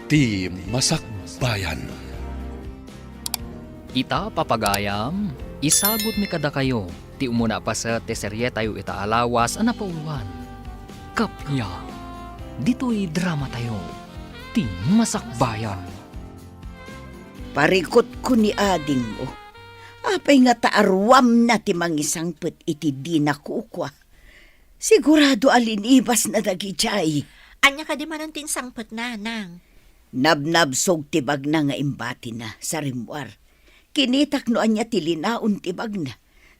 Ti Masakbayan. Ita papagayam, isagot mi kada kayo, ti umuna pa sa teserye tayo itaalawas anapauwan. Kapya, dito'y drama tayo, ti Masakbayan. Parikot ko ni ading mo. Apay nga taarwam na ti mangisangpet iti di nakukwa. Sigurado alinibas na dagijay. Anya ka di man ang tinsangpet na, nang. Nabnabsog tibag na nga imbati na sa rimwar. Kinitak no anya ti linaon tibag na.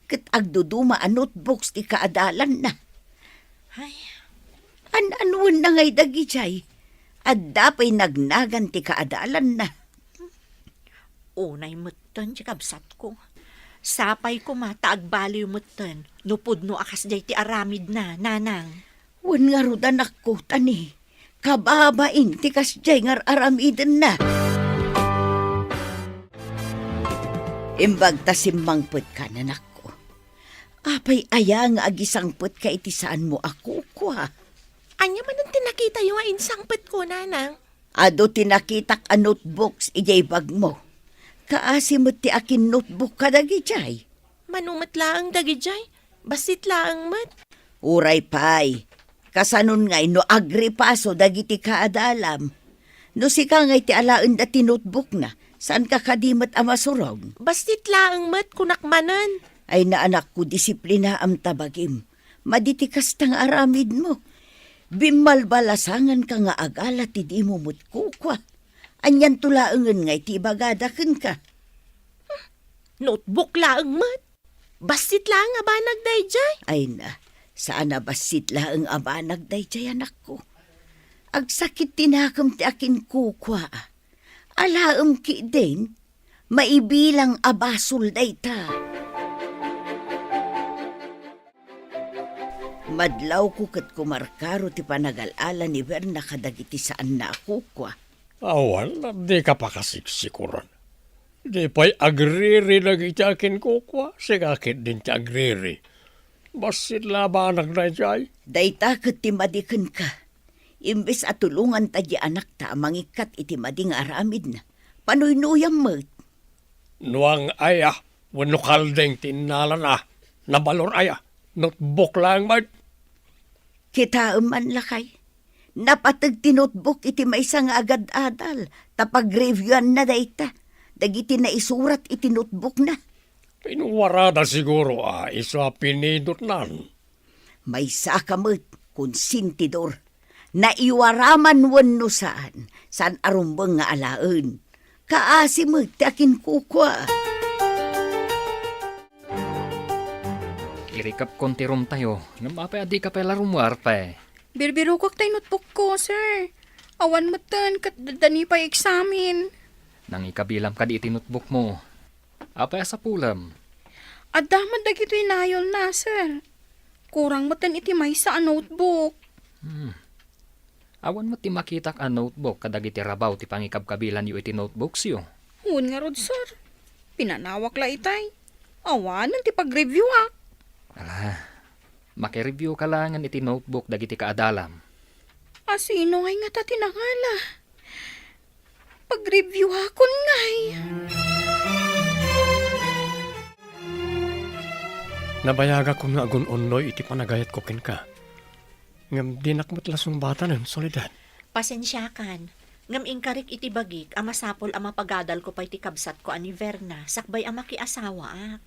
Kat agduduma a notebooks ti kaadalan na. Ay, An-anuan na ngay dagijay. At dapay nagnagan ti kaadalan na. unay mutten ti kabsat ko. Sapay ko mataag baliw mutten, nupod no akas jay ti aramid na, nanang. Wan nga rudan ako, tani. Kababaing tikas jay ngar aramiden na. Imbag ta simmangput ka na nako. Apay aya nga agisangput ka iti saan mo ako kwa. Anya man ang tinakita yung insangpet ko, nanang. Ado tinakitak a notebooks ijay bag mo. Kaasimot ti akin notebook kadagi jay. Manumat laang dagijay, basit laang mat. Uray pay. Kasanon ngay no agri paso dagiti kaadalam. No sika ngay ti alaan dati notebook na. Saan ka kadimat a masurog? Basit laang mat kunakmanan. Ay na anak ko disiplina am tabagim. Maditikas tang aramid mo. Bimalbalasangan ka nga agala ti di mo mutkukwa. Anyan tulaangan ngay ti bagadaken ka. Notebook laang mat. Basit laang abanag dayjay. Ay na, saan na basit laang abanag dayjay anak ko. Agsakit tinakam ti akin kukwa. Alaam ki din, maibilang abasol dayta. Madlaw ko kat kumarkaro ti panagalaala ni Verna kadagiti saan na kukwa. Awan, di ka pa kasiksikuran. Di pa'y agriri lagi ti akin kukwa, sigakit din ti agriri. Basit labanag na jay. Dayta kat ti madiken ka. Imbes at tulungan ta di anak ta mangikat iti mading aramid na. Panuynoyam mo. Nuang aya, wano kaldeng tinala na. Nabalor aya, notebook lang mat. Kita man lakay. Napatag ti notebook iti may isang agad-adal. Tapag-reviewan na dayta. Dagiti na isurat iti notebook na. Pinuwarada siguro isa pinindot nan. May sakamot, konsintidor. Naiwaraman wano saan arumbang nga alaan. Kaasimot takin kukwa. Irikap kontirom tayo, namapay adi ka pala rumwar pa. Birbiro ko tayo notebook ko, sir. Awan mo tan, kat dani pa examin. Nang ikabilam ka di iti notebook mo. Apay sa pulam. Adamad na gito inayol na, sir. Kurang mo tan iti may sa notebook. Awan mo ti makitak a notebook kadag iti rabaw ti pangikabkabilan yu iti notebooks yu. Hun nga rod, sir. Pinanawak la itay. Awan, ti pag-review ak. Ala, makireview ka langan iti notebook dagiti kaadalam. Asino ngay nga ta tinangala. Pag-review akon ngay. Nabayaga ko nga agun onnoy iti panagayat ko ken ka. Ngam dinakmat lasong bata ng solidad. Pasensyakan. Ngam ingkarik iti bagik, ama sapol ama pagadal ko pa iti kabsat ko ani Verna, sakbay ama ki asawa ak.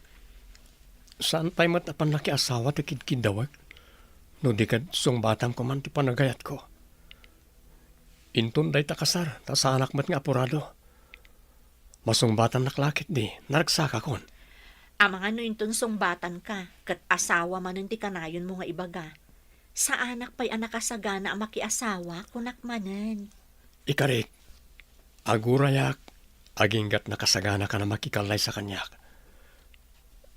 Saan tayo matapan laki asawa ti kidkidawag? No di ka sung batam ko man ti panagayat ko. Intun day takasar, ta sa anak mat nga apurado. Masung batan naklakit di, naragsaka kon. Amang ano yung tunsong batan ka, kat asawa man ti kanayon mo nga ibaga. Sa anak pa'y anak kasagana ang makiasawa, kunak manen. Ikarik, agurayak, aginggat nakasagana ka na makikalay sa kanyak.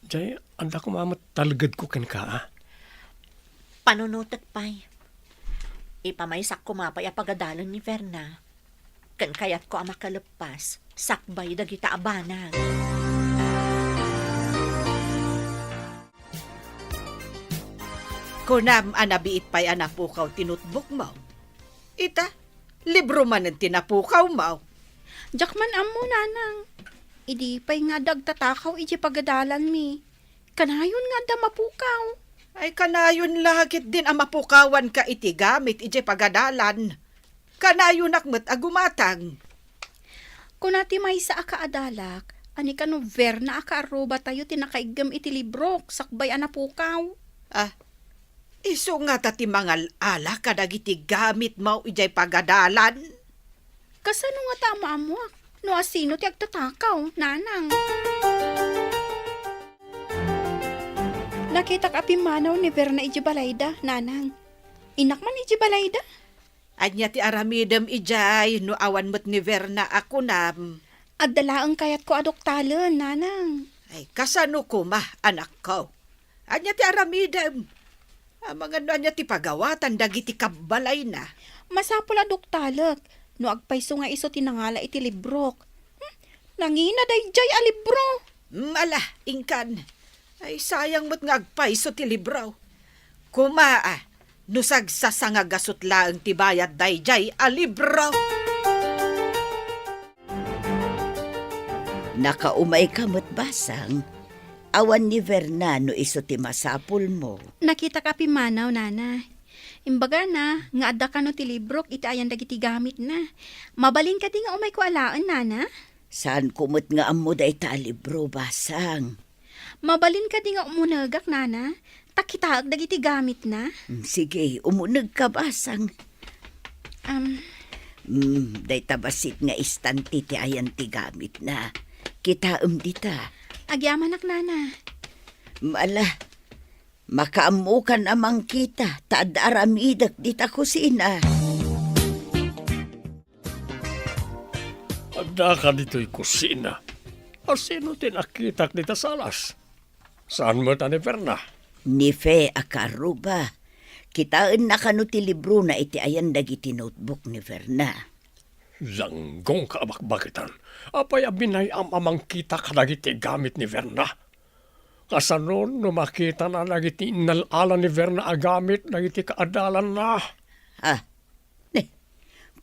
Jay, anda ko mamat talagad ko ken ka, ah. Panunutot pa'y. Ipamaysak ko mapay apagadalan ni Verna. Kan kayat ko ang makalepas, sakbay dagita abanag. Kunam anabiit pa'y anapukaw tinutbok mo. Ita, Libro man ang tinapukaw mo. Jakman amo nanang. Idi pa'y nga dagtatakaw iji pagadalan mi. Kanayon nga da mapukaw. Ay kanayon lahagit din ang mapukawan ka iti gamit iti pagadalan. Kanayon akmet agumatang. Kung nati may sa akaadalak, ani ka no Verna akaaroba tayo tinakaigam iti librok, sakbay anapukaw. Iso nga tati mangal ala kadagiti gamit mo ijay pagadalan. Kasano nga tama mo? No asino ti agtatakaw, nanang. Nakita ka pimanaw ni Verna iji balayda, nanang. Inak man iji balayda? Anya ti aramidem ijay no awan mo't ni Verna ako nam. Agdalaang kayat ko adoktalan, nanang. Ay kasano ko anak ko. Anya ti aramidem. Mga anya ti pagawatan dagiti kabalay na. Masapol adoktalak. No agpayso nga iso tinangala iti librok. Nangina day jay a libro. Ala, ingkan. Ay sayang mo't nga agpaiso ti libraw. Kumaa, nusag sa sangagasot laang ti bayad dayjay a libraw. Nakaumay kamot basang. Awan ni Vernano iso ti masapul mo. Nakita ka pimanaw, nana. Imbaga na, nga adda ka no ti librok, iti ayan dagiti gamit na. Mabalin ka di nga umay ko alaan, nana. Saan kumot nga amo day ta libro basang. Mabalin ka di nga umunagak, nana. Takitaag dagiti gamit na. Sige, umunag ka basang. Day tabasit nga istanti ti ayan ti gamit na. Kitaem dita. Agyamanak, nana. Mala, makaamukan amang kita, taad aramidak dita kusina. Adda ka dito'y kusina. Asino tinakitak dita salas? Saan mo ta ni Verna? Ni Fe akaruba. Kitaan na kano ti libro na iti ayan dagiti notebook ni Verna. Langgong kaabakbakitan. Apay abinay amang kita kadagiti gamit ni Verna. Kasanon no makita na nagiti inalala ni Verna agamit nagiti kaadalan na.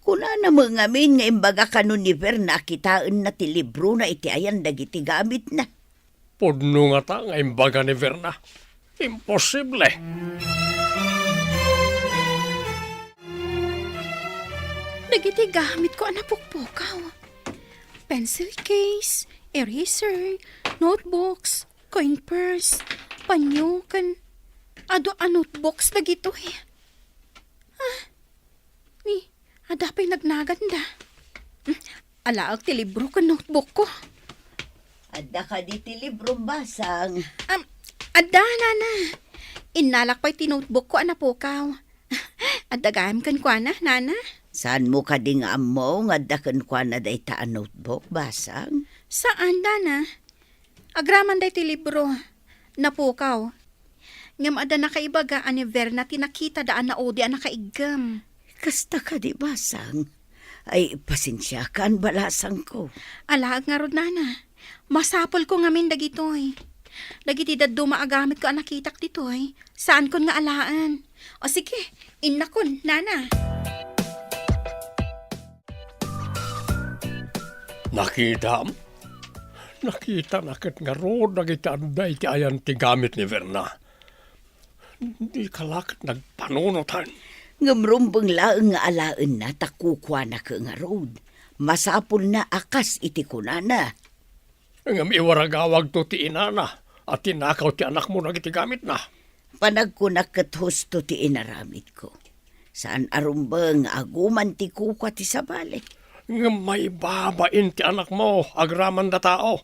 Kuna na mga amin nga imbaga kano ni Verna kitaan na ti libro na iti ayan dagiti gamit na. Pudno nga ta nga imbaga ni Verna. Imposible. Dagiti gamit ko anapukpukaw. Pencil case, eraser, notebooks, coin purse, panyo, ado a notebooks dagito eh. Ni, adapay nagnaganda. Alaag ti libro ka notebook ko. Adda ka di ti libro basang. Adda, nana. Inalak pa'y ti notebook ko anapukaw. Adda gayam kan kwa na, nana. Saan mo ka ding amo nga dakan kwa na day ta notebook basang? Saan, nana? Agraman day ti libro. Napukaw. Ngam ada nakaibaga ani Verna tinakita daan na odi ang nakaigam. Kasta ka di basang? Ay, pasensya ka ang balasang ko. Alaag nga rod, nana. Masapol ko ngamin dagitoy. Dagiti daddo maagamit ko ang nakitak ditoy. Saan kon nga alaan? O sige, inakon, nana. Nakita nakit nga rood nagiti anday ti ayan ti gamit ni Verna. Di kalakit nagpanunutan. Ngamrumbang laeng nga alaan na takukwa na ka nga road. Masapul na akas iti kunana. Ngam iwaragawag to ti inana at tinakaw ti anak mo nagiti gamit na. Panagkunak kat husto ti inaramit ko. Saan arumbang aguman ti kukwa ti sabali. Ngam may babain ti anak mo agraman da tao.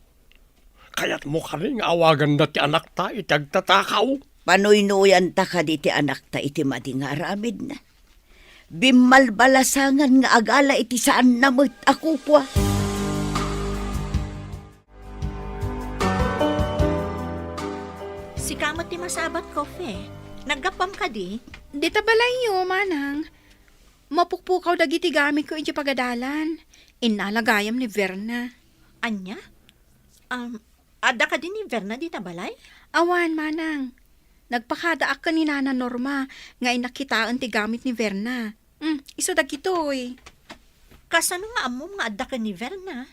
Kaya't mo ka rin awagan da ti anak ta itagtatakaw. Panoy-noyan ta ka di ti anak ta iti mading aramid na. Bimalbalasangan nga agala iti saan namit ako kwa. Si kamot ti masabat kofe. Naggapam ka di? Di tabalayo, manang. Mapukpukaw dagiti gamit ko iti pagadalan. Inalagayam ni Verna. Anya? Ada ka din ni Verna di tabalay? Awan, manang. Nagpakadaak ka ni Nana Norma nga inakitaan ti gamit ni Verna. Iso dagitoy. Kasano nga amo nga adda ka ni Verna?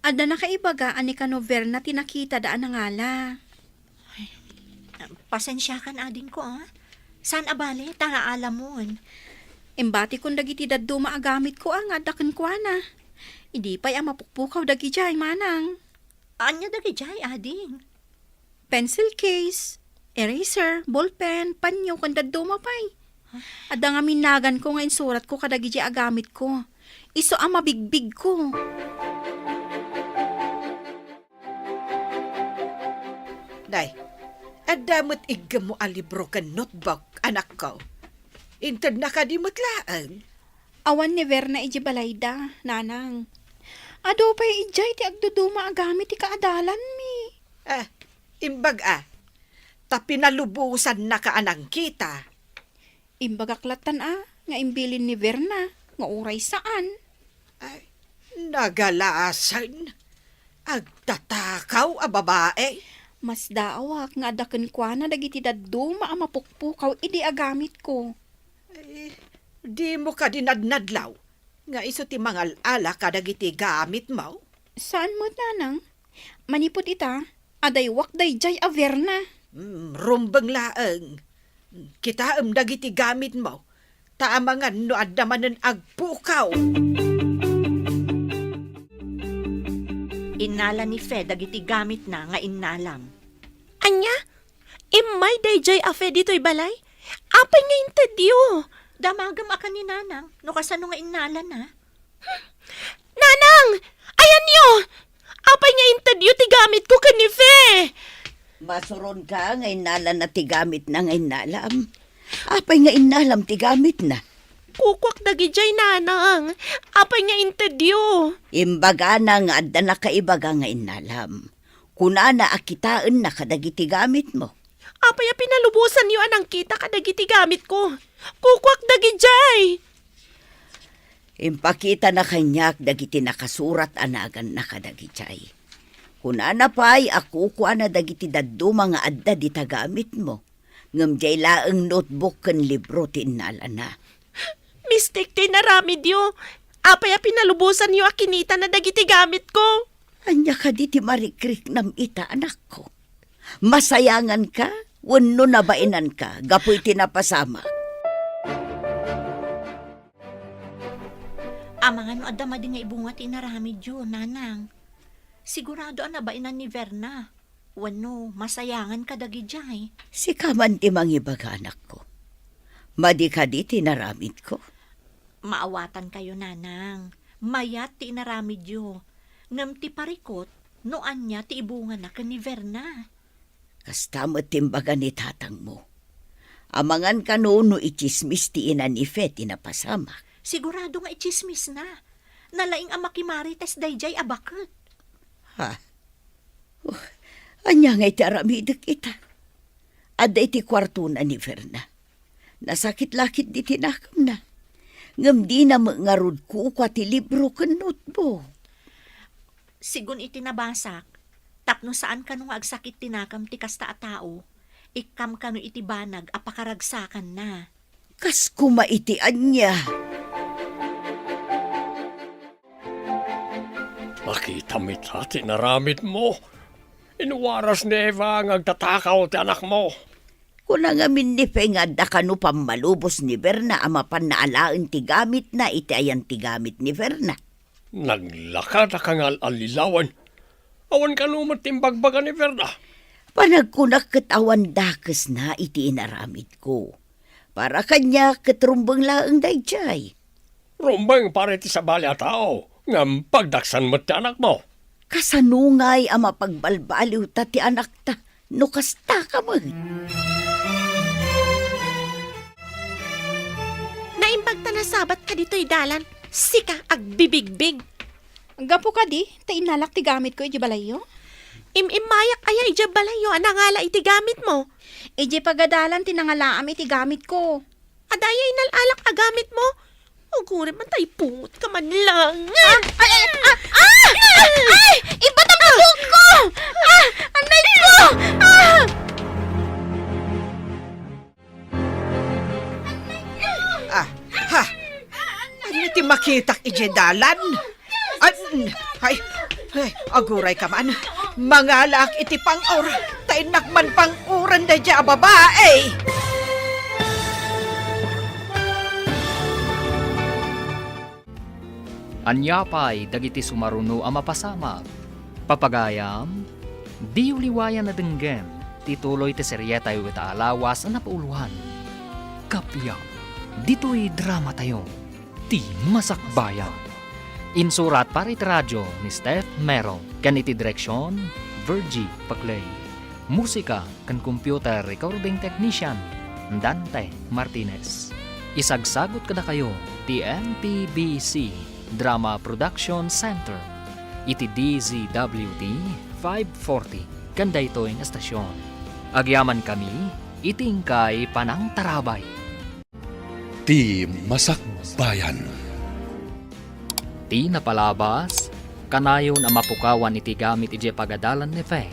Ada na kaibaga ani ka nover na tinakita daan na ngala. Pasensya kan ading ko, ah. San abali, tanga alamon. Embati kung dagiti daddo maagamit ko ang adakan ko na. Hindi pa'y ang mapukpukaw dagi jay manang. Anya dagi jay, ading. Pencil case, eraser, ballpen, panyo kung daddo mapay. Ada nga minagan ko nga insurat ko kadagi jay agamit ko. Iso ang mabigbig ko. Day, adamot igam mo a libro kan notebook, anak ko. Inted na ka di matlaan. Awan ni Verna iji balayda, nanang. Ado pa'y ijay ti agduduma agamit ti kaadalan mi. Imbag tapi nalubusan na ka anang kita. Imbagaklatan nga imbilin ni Verna, nga uray saan. Ay, nagalaasan. Agtatakaw a babae. Mas daawak nga adaken kwa na dagiti daddo maamapukpukaw idi agamit ko. Ay, di mo ka dinadnadlaw. Nga iso ti mangal ala ka dagiti gamit mo. Saan mo nanang? Manipot ita, adaywak dayjay a Verna. Rumbang laeng. Kita dagiti gamit mo. Taamangan no adamanan agpukaw. Inala ni Fe dagiti gamit na nga inalam. Anya? Imay dayjay afe dito'y balay? Apay nga intadyo. Damagam akan ni Nanang, no kasano nga inala na. Nanang! Ayan niyo! Apay nga intadyo ti gamit ko kanife. Masuron ka, nga inalan na tigamit na nga inalam. Apay nga inalam tigamit na. Kukwak dagijay nanang. Apay nga intadyo. Imbaga na nga adda na kaibaga nga inalam. Kuna na akitaan na kadagiti gamit mo. Apay a pinalubusan niyo anang kita kadagiti gamit ko. Kukwak dagijay. Impakita na kanyak dagiti nakasurat anagan na kadagitay. Kuna na pa'y ako kuha na dagiti daddo mga adda di tagamit mo. Ngam jay laeng notebook kan libro tinala na. Mistake ti naramid yo. Apay a pinalubusan niyo akinita na dagiti gamit ko. Anya ka di ti marikrik nam ita anak ko. Masayangan ka, wano na bainan ka, gapoy tinapasama. Amangan no adda madi nga ibunga ti naramid yo, Nanang. Sigurado na bainan ni Verna. Wano, masayangan ka dagi jay. Si kaman ti mangibaga anak ko. Madi ka di tinaramid ko. Maawatan kayo, Nanang. Mayat ti naramid yo. Ngam ti parikot, noan niya ti ibunga na ka ni Verna. Kastamot timbaga ni tatang mo. Amangan ka noon no ichismis ti ina ni Fe tinapasama. Sigurado nga ichismis na. Nalaing ang makimarites dayjay abakot. Ha? Anya nga iti aramidak ita. Ada iti kwarto na ni Verna. Nasakit-lakit di tinakam na. Ngam di na mangarod ko kwa ti libro kan notebook. Sigun iti nabasak, tapno saan ka nung agsakit tinakam ti kasta a tao, ikam ka no iti banag apakaragsakan na. Kas kumaitian niya. Makita mita, tinaramit mo. Inuwaras ni Eva ang agtatakaw ti anak mo. Kuna nga minnife nga da kanu pamalubos ni Verna ama panaalaan ti gamit na iti ayan ti gamit ni Verna. Naglakad ka nga alilawan. Awan ka naman timbagbaga ni Verna. Panagkunak katawan dakes na iti inaramid ko. Para kanya katrumbang laang dayjay. Rumbang pare ti sa bali a tao. Ngam pagdaksan mo ti anak mo. Kasanungay ama pagbalbaliw ta ti anak ta. No kasta ka mo. Naimbag ta na sabat ka dito'y dalan. Sika agbibigbig. Gapo ka di, ta inalak ti gamit ko iji balayo. Imimayak aya ija balayo anangala iti gamit mo. Iji pagadalan tinangalaam iti gamit ko. Adaya inalalak a gamit mo. Uguri man tayo pungot ka man lang. Iba na buhok ko! Anay ko! Ano ti makitak ije dalan. Ay, aguray ka man. Mangalak iti pang-or, tainak man pang-uran da dya babae. Anyapay dagiti sumaruno ang mapasama. Papagayam, di uliwayan na denggen, tituloy ti serye tayo ita alawas ang napauluhan. Kapya, dito'y drama tayo, ti masakbayan. Insurat parit radyo ni Steph Mero, ganiti direksyon, Virgie Paclay. Musika kan computer recording technician, Dante Martinez. Isagsagot kada kayo, ti MPBC Drama Production Center. Iti DZWT 540, kanda ito ang estasyon. Agyaman kami, itingkay panang tarabay. Ti Masakbayan. Ti napalabas, kanayon ang mapukawan iti gamit iti pagadalan ni Fe.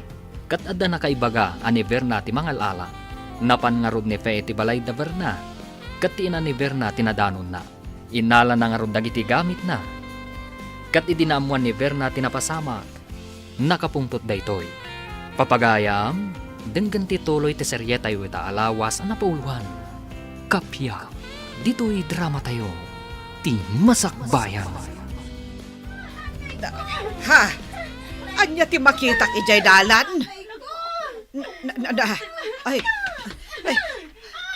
Kat adda na kaibaga ani Verna ti mangalala. Napan nga rod ni Fe iti balay da Verna. Kat ti ina ni Verna tinadanon na. Inala na nga rod dagiti gamit na. Kat idinamuan ni Verna tinapasama. Nakapungtot daytoy. Papagayam, denggan ti tuloy ti serye tayo ita alawas ang napauluhan. Kapya, dito'y drama tayo. Ti Masakbayan. Ha? Anya ti makitak ijay dalan?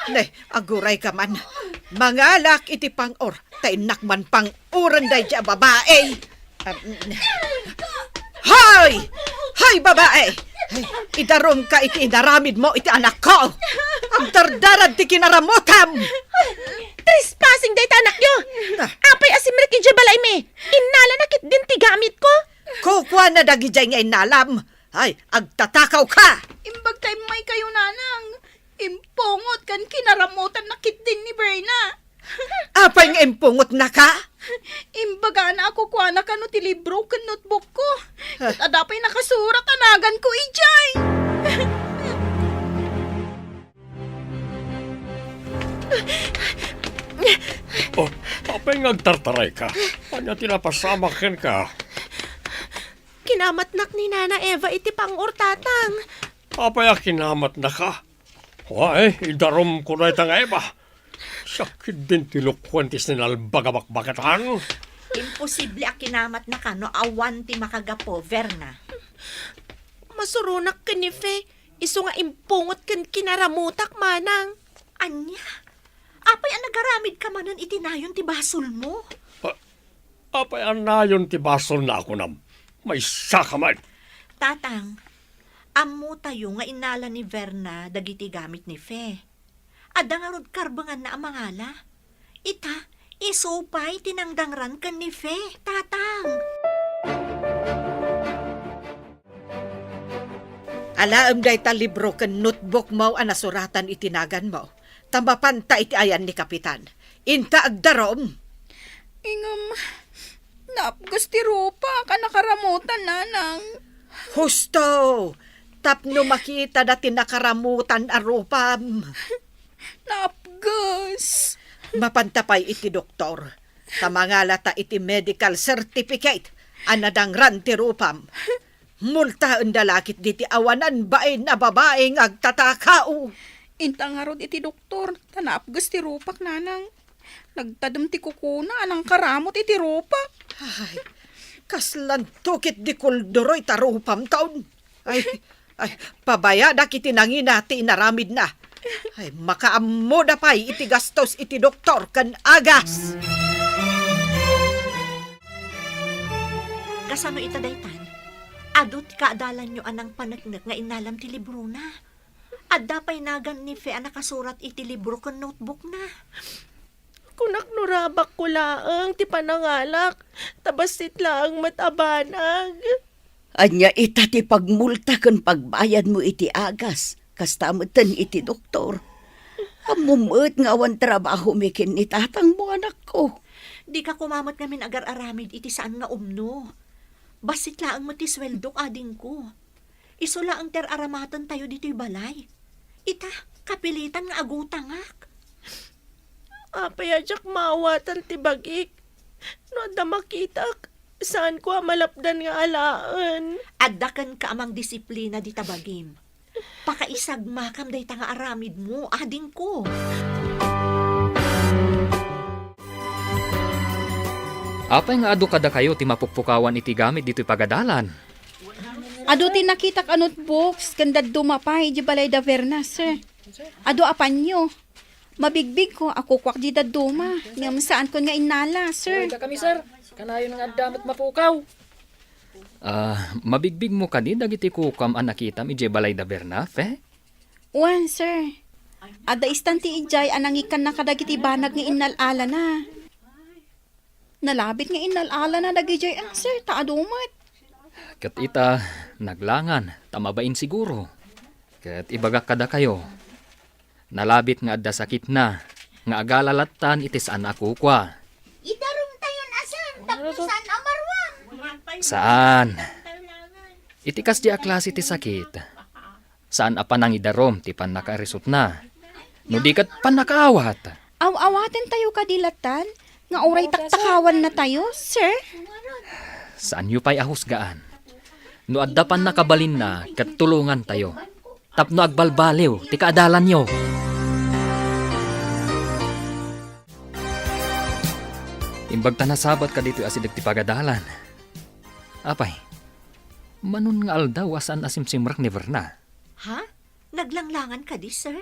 Ay, aguray ka man. Mangalak iti pang-or, tainak man pang-uran day dya babae. Hoy! Hoy, babae! Ay, idarom ka iti inaramid mo iti anak ko. Ang dardarad ti kinaramutam. Trespassing day anak nyo! Apay asimrik ije balay me! Inala nakit din ti gamit ko! Kukwa na dagijay nga inalam. Ay, agtatakaw ka! Imbag tayo may kayo nanang. Impungot kan kinaramutan na kit din ni Berna. Apay nga impungot na ka? Imbaga na ako kuha na kano ti libro kan notebook ko. At adapay nakasurat anagan ko ijay. Oh, apay ngagtartaray ka. Anya tinapasama ken ka. Kinamatnak ni Nana Eva iti pang-or tatang. Apay kinamat na ka. Ay, idarom ko na itang Eva. Sakit din tilukwantis ni nalbagabakbakatan. Imposible a kinamat na ka no awan ti makagapo, Verna. Masurunak ka ni Fe. Iso nga impungot kan kinaramutak manang. Anya? Apay ang nagaramid ka manan itinayon ti basol mo. Apay anayon ti basol na ako nam. May saka man. Tatang, amo tayo nga inala ni Verna dagiti gamit ni Fe. Adda nga rod karbangan na ang mangala. Ita, isupay tinangdangran kan ni Fe, tatang. Alaam day ta libro ken notebook mo ang nasuratan itinagan mo. Tambapanta iti ayan ni Kapitan. Inta agdarom. Ingam, napgusti rupa ka nakaramutan nanang. Husto! Tapno makita dati nakaramutan arupam. Napgas. Mapantapay iti doktor. Tamangalata iti medical certificate. Anadang ranti rupam. Multa ang dalakit diti awanan bae na babaeng agtatakao. Intang harod iti doktor, tanapgas ti rupak nanang. Nagtadam ti kukuna, anang karamot iti rupak. Ay, kaslan tukit di kulduroy tarupam taon. Ay, pabaya da kiti nanginati inaramid na. Ay, makaammo da pa'y iti gastos iti doktor kan agas. Kasano ita daytan? Adot kaadalan nyo anang panagnak nga inalam ti libro na. Adda pa'y nagan ni Fe nakasurat iti libro kan notebook na. Kunak nurabak ko laang ti panangalak. Tabasit laang matabanag. Anya ita ti pagmulta kan pagbayad mo iti agas. Kastamutan iti doktor. Amumut nga awan trabaho mikin ni tatang mo anak ko. Di ka kumamat namin agar-aramid iti saan nga umno. Basit laang mo ti sweldok ading ko. Iso laang ter-aramatan tayo dito'y balay. Ita, kapilitan nga agutangak. Apay adyak mawatan ti bagik. No, da makita, saan ko malapdan nga alaan? Addakan ka amang disiplina di tabagim. Pakaisag makam day nga aramid mo, ading ko. Apay nga adu kada kayo ti mapukpukawan iti gamit dito'y pagadalan. Ado tin nakita ka notebooks, kanda dumapay di balay da Verna, sir. Ado apan nyo. Mabigbig ko, ako kwak di da duma. Ngam saan ko nga inala, sir. kami sir, kanayon nga damit mapukaw. Mabigbig mo kani dagiti kukam ang nakitam ije balay da Berna, fe? Wan, sir. Ada istanti ijay anangikan na kadagiti banag nga inalala na. Nalabit nga inalala na dagijay sir, taadumat. Kat ita, naglangan, tamabain siguro. Kat ibagak kada kayo. Nalabit nga adda sakit na, nga agalalatan itis anak kwa. Idarum tayon asan, tapusan amarwan. Saan? Itikas di aklas iti sakit. Saan apan ang idarom ti pan nakarisot na. No di kat pan nakaawat. Aw-awaten tayo kadilatan, nga oray taktakawan na tayo, sir. Saan yu pa'y ahusgaan? No adda pan nakabalin na, kat tulungan tayo. Tapno agbalbaliw, ti kaadalan nyo. Imbag tanasabat ka dito asidag ti pagadalan. Apay, manon nga aldaw asan asimsimrak ni Verna. Ha? Naglanglangan ka di, sir?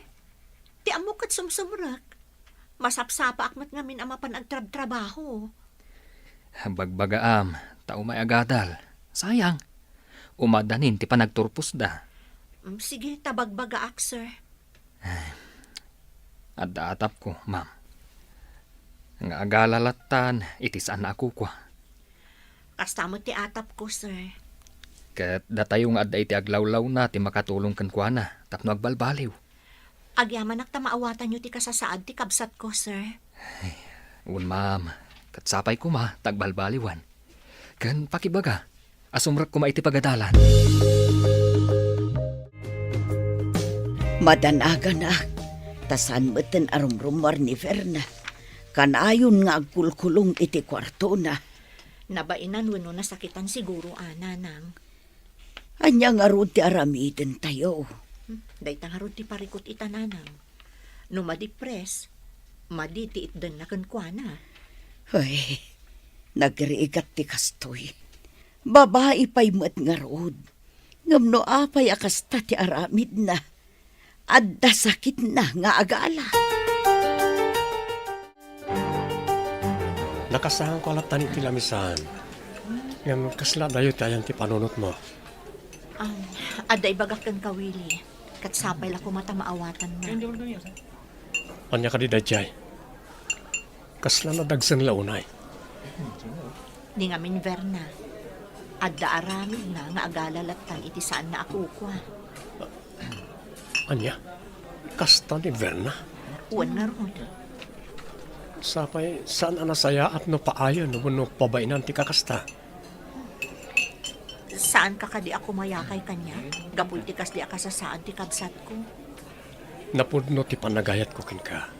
Ti amo kat sumsumrak. Masapsapa akmat ngamin ama pan agtrab-trabaho. Bagbagaam, tao may agadal. Sayang, umadanin ti panagturpos da. Sige, tabagbaga ak, sir. Adda atap ko, ma'am. Nga agalalatan, itisan na ako kwa. Kastamot ti atap ko, sir. Kat datayo nga adda iti aglawlaw na ti makatulong kan kwa na, tapno agbalbaliw. Agyaman ak tamaawatan nyo ti kasasaad ti kabsat ko, sir. Un ma'am, kat sapay ko ma, tagbalbaliwan. Kan pakibaga, asumrak ko ma iti pagadalan. Madanaga na, tasan meten arumrumar ni Verna. Kanayon nga agkulkulong iti kwarto na. Nabainan wano nasakitan siguro, ana, nang. Anya nga ron ti aramiden tayo. Dayta nga ron ti parikot itananang. No madipres, maditi itdan na kankwana. Ay, nagriigat ti kastoy. Babae pa'y mat nga rod. Ngamno apay akasta ti aramid na. Adda sakit na nga agala. Nakasahan ko alatan iti lamisan. Ngam kasla dayo tayan ti panunot mo. Aday bagak kang kawili. Kat sapay la ko mata maawatan na. Anya ka di dayjay. Kasla na dagsan launay. Di nga min Verna. Adda aramid na nga agalalatan iti saan na ako kwa. Anya? Kasta ni Verna? Uwan nga ron. Sapay, saan anasaya at no paayon no pabainan ti kakasta? Saan ka kadi ako mayakay kanya? Gapul ti kas di akasasaan ti kabsat ko. Napudno ti panagayat ko kin ka.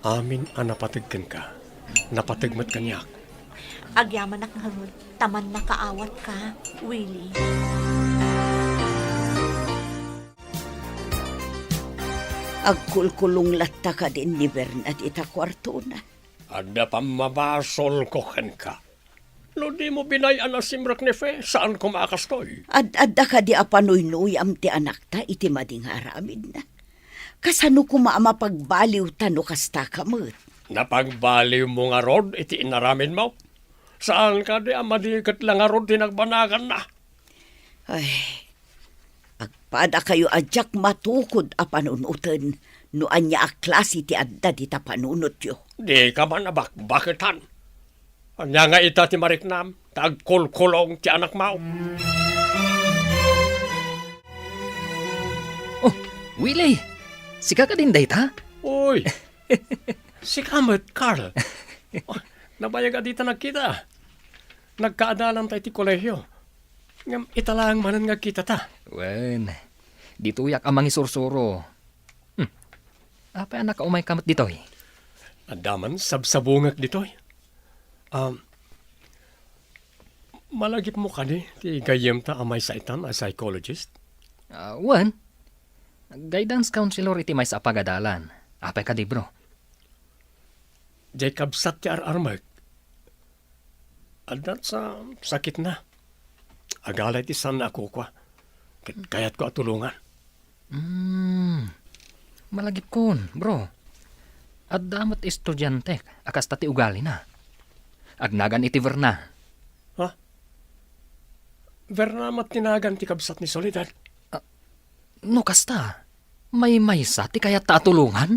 Amin anapatig kin ka. Napatigmat kanyak. Agyaman ak nga ron. Taman nakaawat ka, Willie. Agkulkulong latta ka din ni Verna at ita kwarto na. Ada pamabasol ko kin ka. No di mo binayan ang simrak ni Fe, saan ko makastoy? Adda ka di apanoy-noy am ti anak ta iti mading haramid na. Kasano ko maamapagbaliw tano kasta kamot. Napagbaliw mo nga rod, iti inaramin mo. Saan ka di amadikat lang nga rod tinagbanagan na? Ay, agpada kayo adyak matukod a panunutan no anya a klase ti adda di ta panunot yo. Di ka man nabakbakitan. Anya nga ita ti mariknam, tagkulkulong ti anak mo. Oh, Willie! Sika ka din dayta? Uy, si Kamet, Carl. Oh, nabayag dito nagkita. Nagkaadalan tayo ti kolehyo. Ngam italang manan nga kita ta. Wen, dito yak amang isursuro. Apa anak umay kamat dito eh? Adaman sabsabungak ditoy. Malagip mo ka ni, ti gayem ta amay saitan a psychologist. Wan, guidance counselor iti may sa pagadalan. Apay ka di bro. Jacob sat ti ararmag. Adat sa sakit na. Agalay ti san na ako kwa. Kaya't ko atulungan. Malagip kon, bro. At damat estudyante, akas tati ugali na. Agnagan iti Verna. Ha? Vernamat tinagan ti kabsat ni Soledad. No kasta, may maysa ti kaya tatulungan?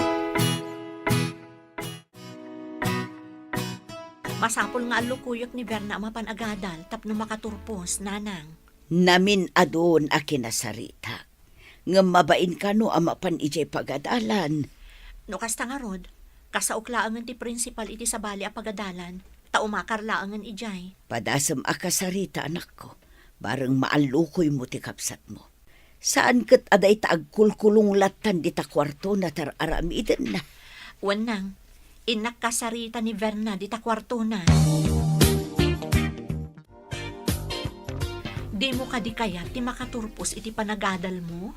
Masapol nga alukuyok ni Verna mapan agadal tapno makaturpos, nanang. Namin adon a kinasarita. Nga mabain ka no amapan ijay pagadalan. No kasta nga rod, kasauklaan ti principal iti sabali a pagadalan, taumakarlaangan ijay. Padasam akasarita anak ko. Bareng maalukoy mo ti kapsat mo. Saan kat aday taagkulkulong latan di ta kwarto na tararamiden na. Wanang, inak kasarita ni Verna di ta kwarto na. Di mo kadi kayat ti makaturpos iti panagadal mo?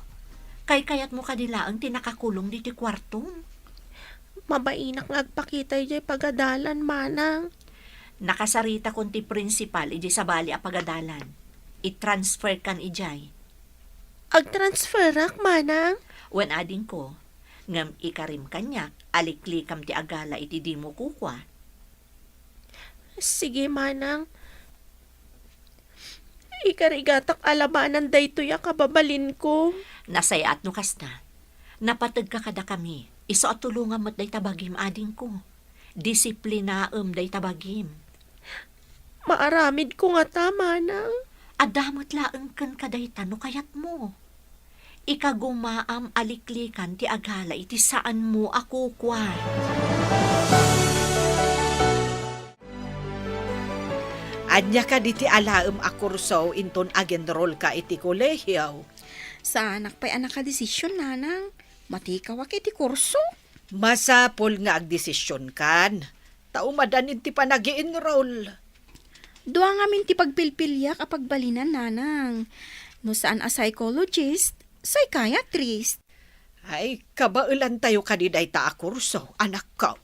Kayat mo kadilaang ti nakakulong di ti kwarto? Mabainak nga agpakita ijay pagadalan, manang. Nakasarita kon ti principal iti sabali a pagadalan. I-transfer kan ijay. Agtransferak, manang. Wan ading ko, ngam ikarim kanyak, aliklikam ti agala iti di mo kukwa. Sige, manang. Ikarigatak alabanan daytoy kababalin ko. Nasayat no kasta. Napatag ka kada kami. Iso at tulungan mo't day tabagim ading ko. Disiplinaam day tabagim. Maaramid ko nga tama, manang. Adamot laeng kan kaday tano kayat mo. Ikagumaam aliklikan ti agala iti saan mo ako kwa. Anya ka di ti alaem a kurso inton agenrol ka iti kolehiyaw. Sa anak pa'y anak ka desisyon, nanang. Matikaw iti kurso. Masapol nga agdesisyon kan. Taumadan ti panag-i-enroll. Dua nga min ti pagpilpilyak a pagbalinan, nanang. No saan a psychologist, psychiatrist. Ay, kabailan tayo kaniday ta a kurso, anak ko.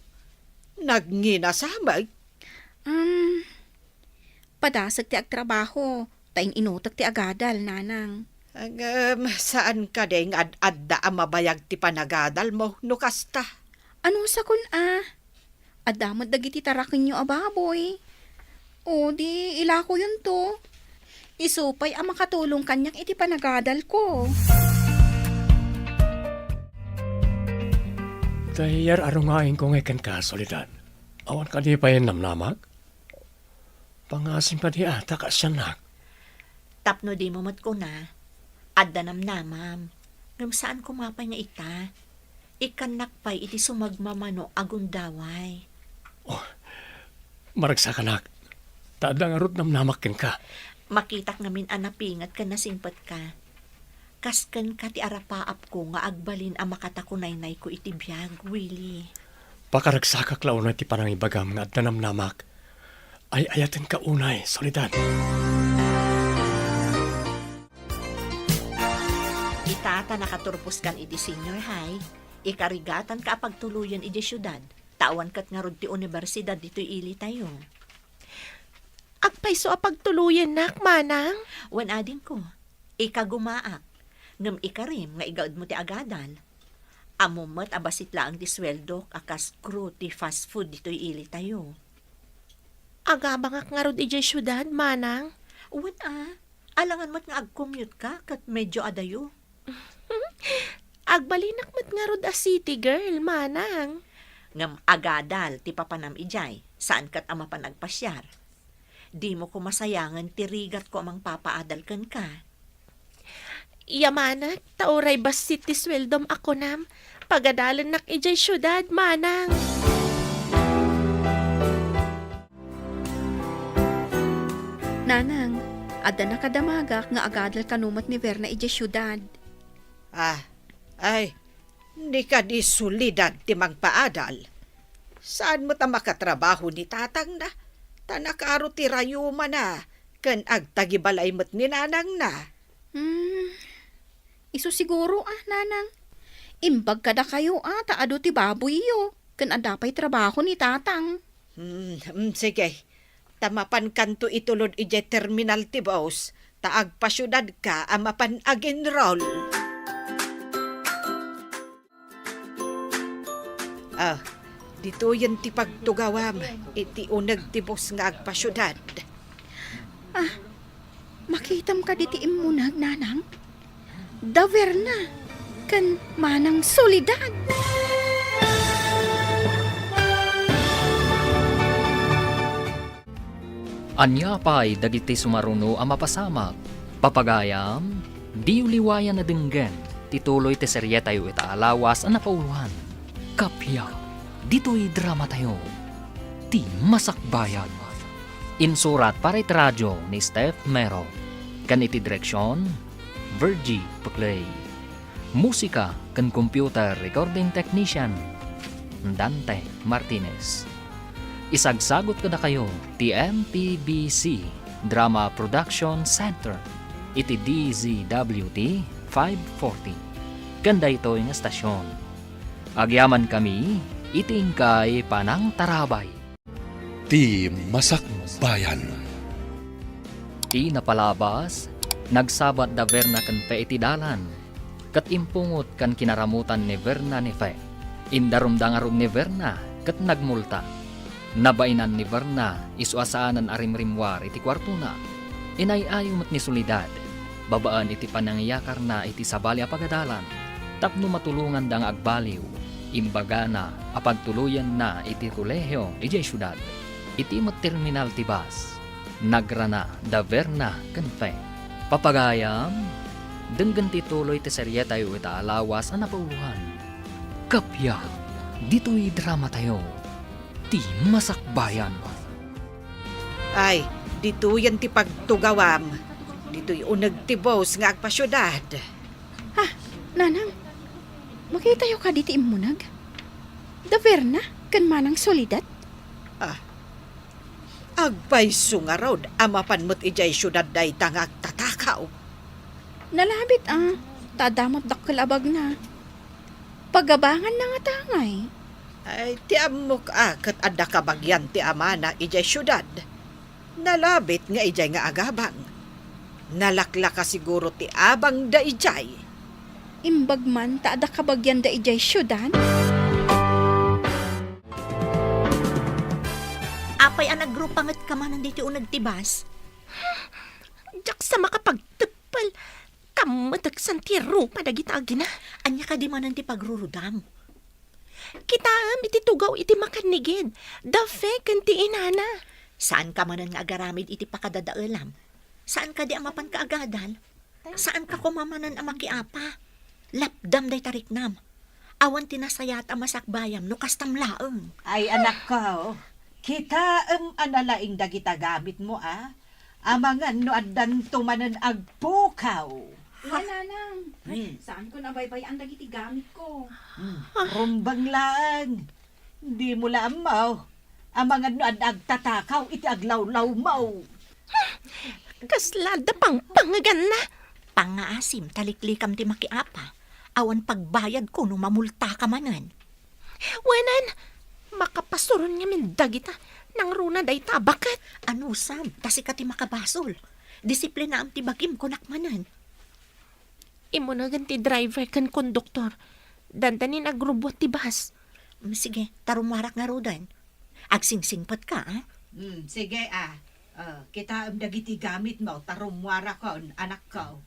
Nagnginasamay. Padasag ti agtrabaho, taing inutak ti agadal, nanang. Saan ka ding ad-adda ang mabayag ti panagadal mo, no kasta? Ano sa kun Adamot dagiti tarakin nyo ababoy. O di ilako yun to. Isupay ang makatulong kanyak iti panagadal ko. Dahiyar arungain ko ngayon ka, Soledad. Awan ka di pa yung namnamag? Pangasin pa di ata ka siyanak. Tapno di mo mat ko na. Adda namnamam. Ngam saan kumapay nga ita? Ikanak pa'y iti sumagmamano agundaway. Maragsakanak. Taada nga rot namnamakin ka. Makitak ngamin anapingat ka nasingpat ka. Kaskan ka ti arapaap ko nga agbalin ang makatakunaynay ko iti biyag, Willie. Pakaragsakak launay ti panangibagam nga adda namnamak. Ay ayaten ka unay, Soledad. Itata nakaturpos kan iti senior high. Ikarigatan ka pagtuluyan iti syudad. Tawan kat nga rod ti universidad dito'y ili tayo. Agpaiso a pagtuluyan nak, manang. Wan ading ko, ikagumaak. Ngam ikarim nga igaud mo ti agadal. Amumat abasit laang ti sweldo akas crew ti fast food dito'y ili tayo. Agabangak nga rod ijay syudad, manang. Wan alangan mat nga ag-commute ka kat medyo adayo. Agbalinak mat nga rod a city girl, manang. Ngam agadal ti papanam ijay, saan kat ama panagpasyar. Di mo ko masayangan tirigat ko amang papaadal kan ka. Yamanak, tauray basit ti sweldom ako nam. Pagadalan nak ijay syudad, manang. Nanang, adda na kadamagak nga agadal kanumat ni Verna ijay syudad. Hindi ka di sulidad ti magpaadal. Saan mo ta makatrabaho ni tatang na? Tanakaro ti rayuma na, kan agtagibalay mo't ni nanang na. Iso siguro nanang. Imbag kada kayo taado ti baboy yo. Kan adapay trabaho ni tatang. Sige, tamapan kanto itulod ije terminal ti boss, taag pasyudad ka amapan ag-enroll. Dito yan ti pagtugawam, iti unag ti boss nga agpasyudad. Makitam ka diti imunag, nanang. Daver na. Kan manang solidad. Anya pa'y dagiti sumaruno ang mapasamak. Papagayam, di uliwayan na dinggen. Tituloy ti serye tayo itaalawas ang napauluhan. Kapya, dito'y drama tayo. Ti Masakbayan. Insurat para iti radyo ni Steph Mero. Kan iti direksyon, Virgie Puclay. Musika kan computer recording technician, Dante Martinez. Isagsagot ko na kayo, TMPBC Drama Production Center, iti DZWT 540. Ganda ito yung estasyon. Agyaman kami, itingkay panang tarabay. Ti Masakbayan. Ti napalabas, nagsabat da Verna kan pe iti dalan. Kat impungot kan kinaramutan ni Verna ni Fe. Indarumdang arum ni Verna, kat nagmulta. Nabainan ni Verna, isuasaanan arimrimwar iti kwarto na. Inayayumot ni Solidad. Babaan iti panangyakar na iti sabali apagadalan. Tapno matulungan dang agbaliw. Imbaga na, apagtuluyan na iti kolehiyo iti syudad. Iti terminal ti bus. Nagrana da Verna kanfe. Papagayam, denggan tituloy ti serye tayo itaalawas ang napauluhan. Kapya, dito'y drama tayo. Ti Masakbayan. Ay, dito yan ti pagtugawam. Dito'y unag ti boss nga agpasyudad. Nanang, makita yo ka diti imunag. Daver na. Kan manang solidad. Agpayso nga raw, amapan mo't ijay syudad day tangag tatakaw. Nalabit tadamot dakkel abag na. Pagabangan na nga tangay. Ay, ti amok kat adda kabagyan ti amana ijay syudad. Nalabit nga ijay nga agabang. Nalakla ka siguro ti abang da ijay. Imbag man taada kabagyan da ijay syudad. Apay ang nagrupangat ka man nandito unag tibas. Jak sa makapagtagpal. Kamatagsan ti rupa dagitagi na. Anya ka di man ti pagrurudam. Kita iti tugaw iti makanigid. Da fe kanti inana. Saan ka man nga agaramid iti pakadadaalam? Saan ka di amapan ka agadal? Saan ka kumamanan ang makiapa? Lapdam day tariknam. Awan tinasayat ang masakbayam no kastamlaeng. Ay anak ko, kita analaing dagita gamit mo Amangan no addan tumanan agpukaw. Nanang, saan ko nabaybay ang dagiti gamit ko? Rumbang lang. Di mo laamaw. Amangan no agtatakaw iti aglawlaw mo. Kaslada pang pangagan na. Pangaasim taliklikam ti makiapa. Awan pagbayad ko no mamulta ka manan. Wenan, makapasuron niya min dagita. Nang runa day tabakat. Ano sam, kasi ka ti makabasol. Disiplina am ti bagim ko nakmanan. Imo na ganti driver kan konduktor. Dandanin agrubot ti bus. Sige, tarumarak nga rodan. Agsingsingpat ka, Sige kita dagiti gamit mo, tarumwara ko, anak ko.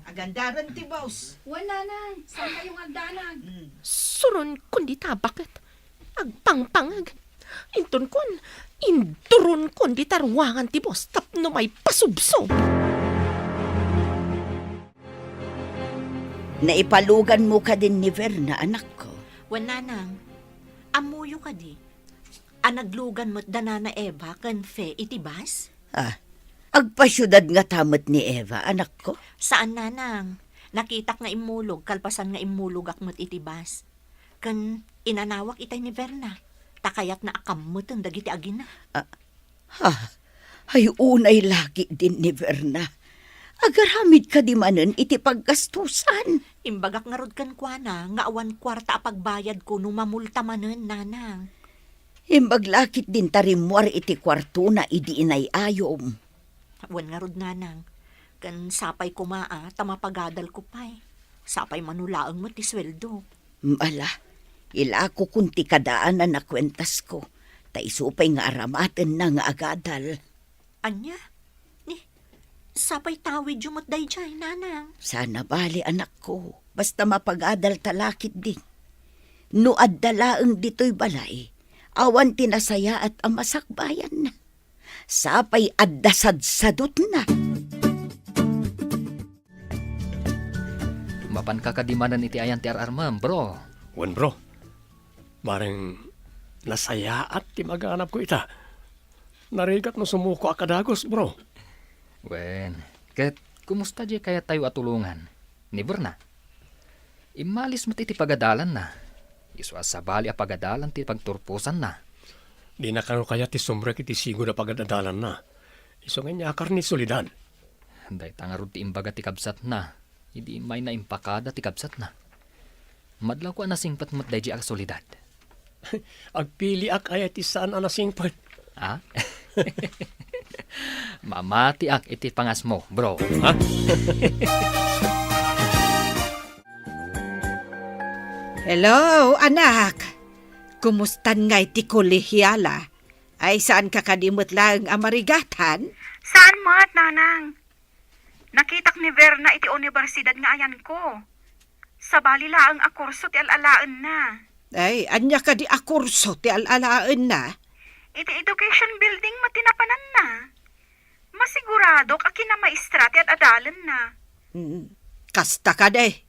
Agandaran ti boss. Nanang, saan kayong agdanag? Suron kundi tabakat. Agpangpangag. Inton kon, induron kon di tarwangan ti boss tapno may pasubsob. Naipalugan mo ka din ni Verna, anak ko. Wananang, amuyo ka di. Anaglugan mo't dana na Eva kan fe itibas? Agpasyudad nga tamot ni Eva, anak ko. Saan nanang? Nakitak nga imulog, kalpasan nga imulog akmo't itibas. Kan inanawak itay ni Verna. Takayat na akamot ang dagiti agina. Ay unay lagi din ni Verna. Agaramid ka di manen iti paggastusan. Imbagak nga rod kan kuana, nga awan kwarta a pagbayad ko no mamulta manen, nanang. Imbaglakit din tarimwar iti kwarto na idi inay ayom. Awan nga rod, nanang. Kan sapay kumaa, tamapagadal ko pa'y. Sapay manulaang mo ti sweldo. Mala, ila ko kunti kadaan na nakwentas ko. Taisupay nga aramaten na nga agadal. Anya? Ni, sapay tawid yumot day jay, nanang. Sana bali anak ko, basta mapagadal talakit din. No addalaeng dito'y balay, awan tinasaya at amasakbayan na. Sapay addasad-sadot na. Mapan kakadimanan iti ayan ti ararmam, bro. Wen bro, maring nasaya at ti maganap ko ita. Narigat no sumuko akadagos, bro. Wen, ket kumusta di kaya tayo atulungan? Ni Verna. Imalis mo ti pagadalan na. Isu asabali a pagadalan ti pagturpusan na. Di na kano kaya ti sumrek iti sigo na pagadadalan na. Iso nga nyakar ni solidad. Day tangarod ti imbaga ti kabsat na. Hindi may na impakada ti kabsat na. Madlaw ko anasingpat mo't day di ak solidad. Agpili ak ay ti saan anasingpat. Ha? Mamati ak iti pangas mo, bro. Ha? Hello, anak. Kumustan nga iti kolehyala? Ay saan ka kadimot lang amarigatan? Saan mo at, nanang? Nakitak ni Verna iti universidad nga ayan ko. Sa bali laang akurso ti alalaan na. Ay, anya ka di akurso ti alalaan na. Iti education building matinapanan na. Masigurado ka kinamaestra ti adalan na. Kasta ka day.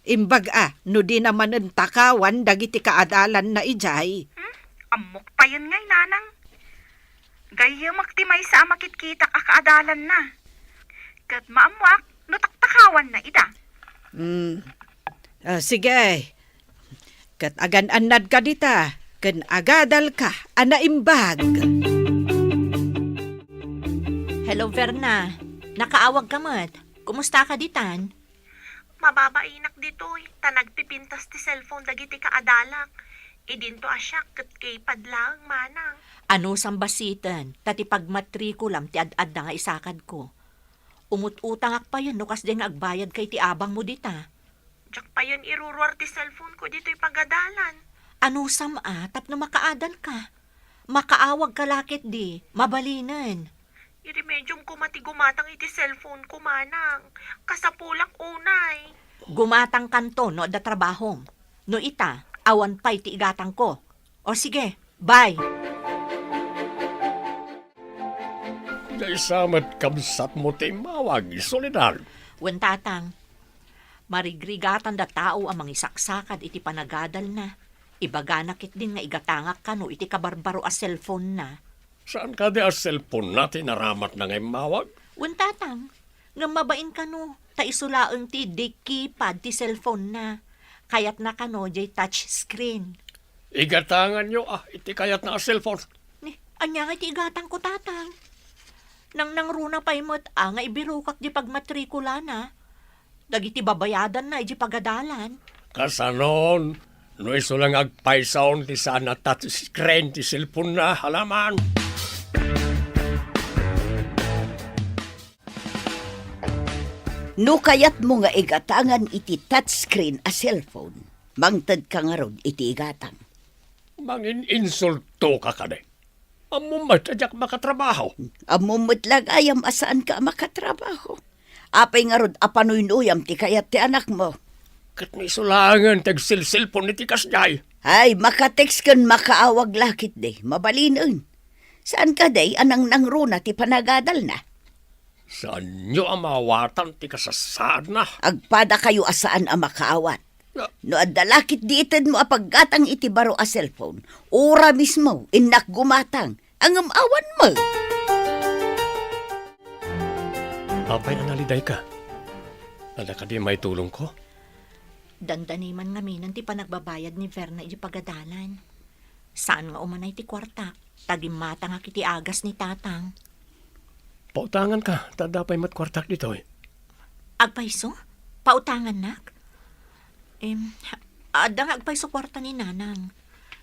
Imbag no di naman ang takawan dagiti kaadalan na ijay. Amok pa yun ngay, nanang. Gaya maktimay sa makitkitak akaadalan na. Kat maamuak, no taktakawan na ida. Sige. Kat agan-anad ka dita. Kan agadal ka, anaimbag. Hello, Verna. Nakaawag ka mat. Kumusta ka ditan? Mababainak dito'y, tanagpipintas ti cellphone dagiti kaadalak. Idinto asyak ket kay padlang manang. Ano sambasitan? Tati pagmatrikulam ti ad-ad na nga isakad ko. Umut-utang pa yun no kas din agbayad kay ti abang mo dita. Diyak pa yun iruruar ti cellphone ko dito'y pagadalan. Ano tap na makaadal ka? Makaawag ka lakit di, mabalinan. Iremedyong kumati-gumatang iti cellphone ko manang. Kasapulak unay. Gumatang kanto no da trabahom. No ita, awan pa'y ti igatang ko. O sige, bye. Day samat kabsat mo ti mawag, solidad. Wen tatang, marigrigatan da tao amang isaksakad iti panagadal na. Ibaganakit din nga igatangak ka no iti kabarbaro a cellphone na. Saan ka di a cellphone natin naramat na ngay mawag? Wen tatang, nga mabain ka no, ta isulaang ti keypad ti cellphone na. Kayat na ka no, jay touch screen. Igatangan nyo iti kayat na a cellphone. Ni, anya nga iti igatang ko tatang. Nang nangruna pa'y mo't nga ibirukak di pagmatrikula na. Dagiti babayadan na iti pagadalan. Kasanon, no iso lang agpaisaon ti sana touch screen ti cellphone na halaman. No kayat mo nga igatangan iti touchscreen a cellphone, mangtad ka nga rod iti igatang. Mangin insulto ka ka de. Amumat adyak makatrabaho. Amumot lang ayam asaan ka makatrabaho. Apay nga rod apanuynoyam ti kayat ti anak mo. Kat ni sulangan tag cellphone iti kasjay. Ay, makatext kan makaawag lakit de, mabalinon. Saan ka day anang nangruna ti panagadal na? Saan nyo amawatan ti kasasad na? Agpada kayo asaan ang makaawat. No adalakit diited mo apaggatang iti baro a cellphone, ora mismo inak gumatang ang amawan mo. Apay analiday ka. Ala ka di may tulong ko? Dandaniman nga minan ti panagbabayad ni Verna iti pagadalan. Saan nga umanay ti kwarta? Tagimata nga kiti agas ni tatang. Pautangan ka, tadapay matkwartak dito eh. Agpaiso? Pautangan nak? Ada nga agpaiso kwarta ni nanang.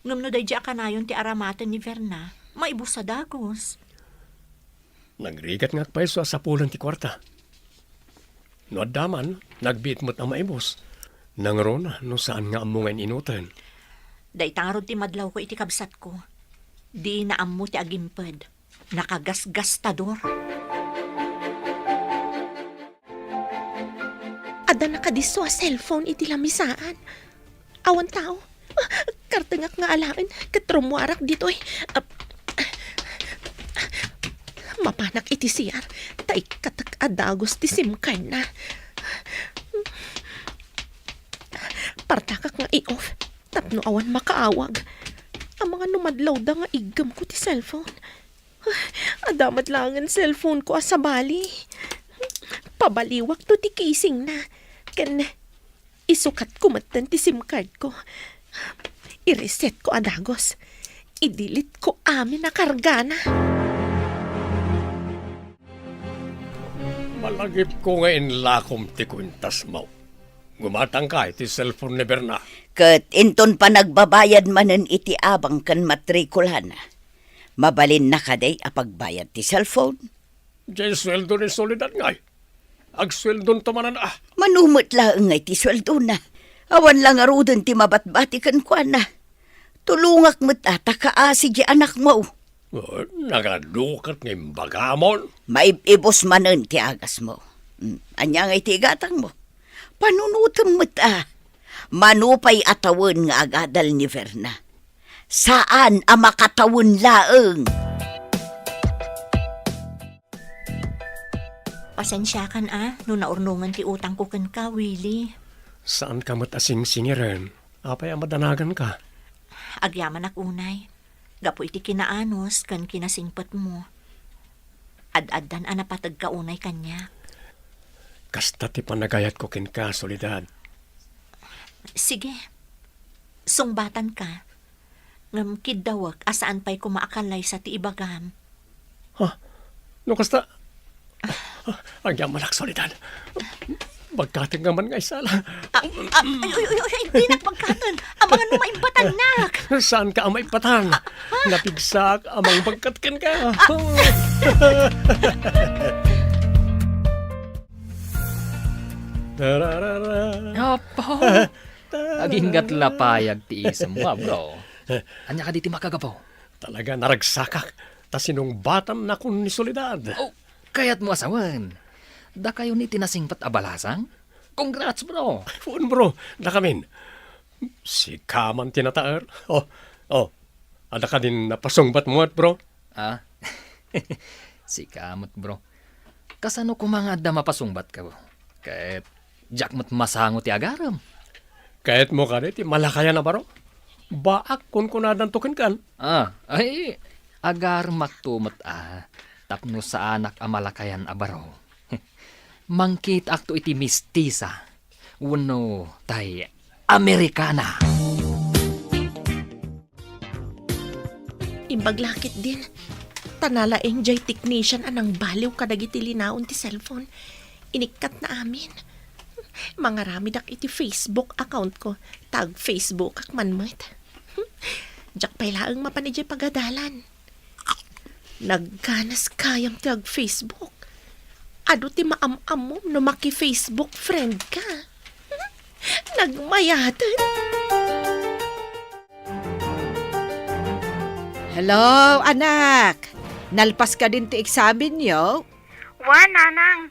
Ngam no day di akanayon ti aramatan ni Verna, maibus sa dagos. Nagrigat nga pa sa pulan ti kwarta. No adaman, nagbit mo't ang maibos. Nangrona, no saan nga amungan inutan. Day tangarod ti madlaw ko iti kabsat ko. Di na ammo ti agimped. Nakagasgastador. Ada nakadiso a cellphone iti lamisaan. Awan tao. Kartengak nga alain. Katrumuarak dito eh. Mapanak iti siyar. Tay katak adagos ti SIM card na. Partakak nga i-off. Tapno awan makaawag. Ang mga numadlaw da nga igam ko ti cellphone. Adamat lang ang cellphone ko sa bali. Pabaliwak to ti casing na. Kan isukat ko matan ti SIM card ko. I-reset ko adagos. I-delete ko amin na karga na. Malagip ko nga inlakom ti kwintas mo. Gumatang ka iti cellphone ni Berna. Kat inton pa nagbabayad manen iti abang kan matrikulan. Mabalin na kaday apagbayad ti cellphone. Diyan sweldo ni Soledad ngay. Agsweldon tamanan Manumot lang ngay ti sweldo na. Awan lang arudon ti mabatbatikan kwa na. Tulungak mo't atakaasi di anak mo. Nagadukat ng bagamon. Maibibos manen ti agas mo. Anya ngay ti igatang mo. Panunutom mo't manupay atawon nga agadal ni Verna. Saan ang makatawon laeng? Pasensya kan no naurnungan ti utang ko kan ka, Willie. Saan ka matasing singiran? Apay amadanagan ka. Agyaman ak unay. Gapo iti kinaanos kan kinasingpat mo. Ad-addan anapatag ka unay kanya. Kasta ti panagayat ko kin ka, Soledad. Sige. Sungbatan ka. Ngam kidawak asaan pa'y kumaakalay sa ti ibagam. No kasta... Ang yamalak, Soledad. Magkating naman nga isala. Ay, di nagpagkatan. Ang mga numaimbatan nak. Saan ka amay patan? Napigsak amang pagkatkan ka. Apo! Aginggat lapayag ti isam mo, bro. Anya ka diti makagapaw? Talaga naragsakak. Ta sinong batam na kun ni Soledad. Oh, kaya't mo asawan. Da kayo ni tinasingpat abalasang? Congrats, bro! Fuon bro, nakamin. Si Kaman tinataar. Ada ka din napasungbat mo at bro. Si kamot, bro. Kasano ko mga da mapasungbat ka, bro? Kahit jakmat masango ti agaram. Kahit mo ka ti malakaya na baro. Baak kun kunadan tukin kan. Ay, agar maktumot tapno sa anak amalakayan abaro. Mangkit akto iti mistisa. Uno tay Amerikana. Imbaglakit din. Tanala enjoy technician anang baliw kadagiti linaon ti cellphone. Inikat na amin. Mga ramidak iti Facebook account ko. Tag Facebook ak manmet. Jak pailaang mapanidya pagadalan. Nagganas kayam tag Facebook. Ado ti maam-am mo no maki-Facebook friend ka. Nagmayatan. Hello, anak. Nalpas ka din ti examen niyo? Nanang.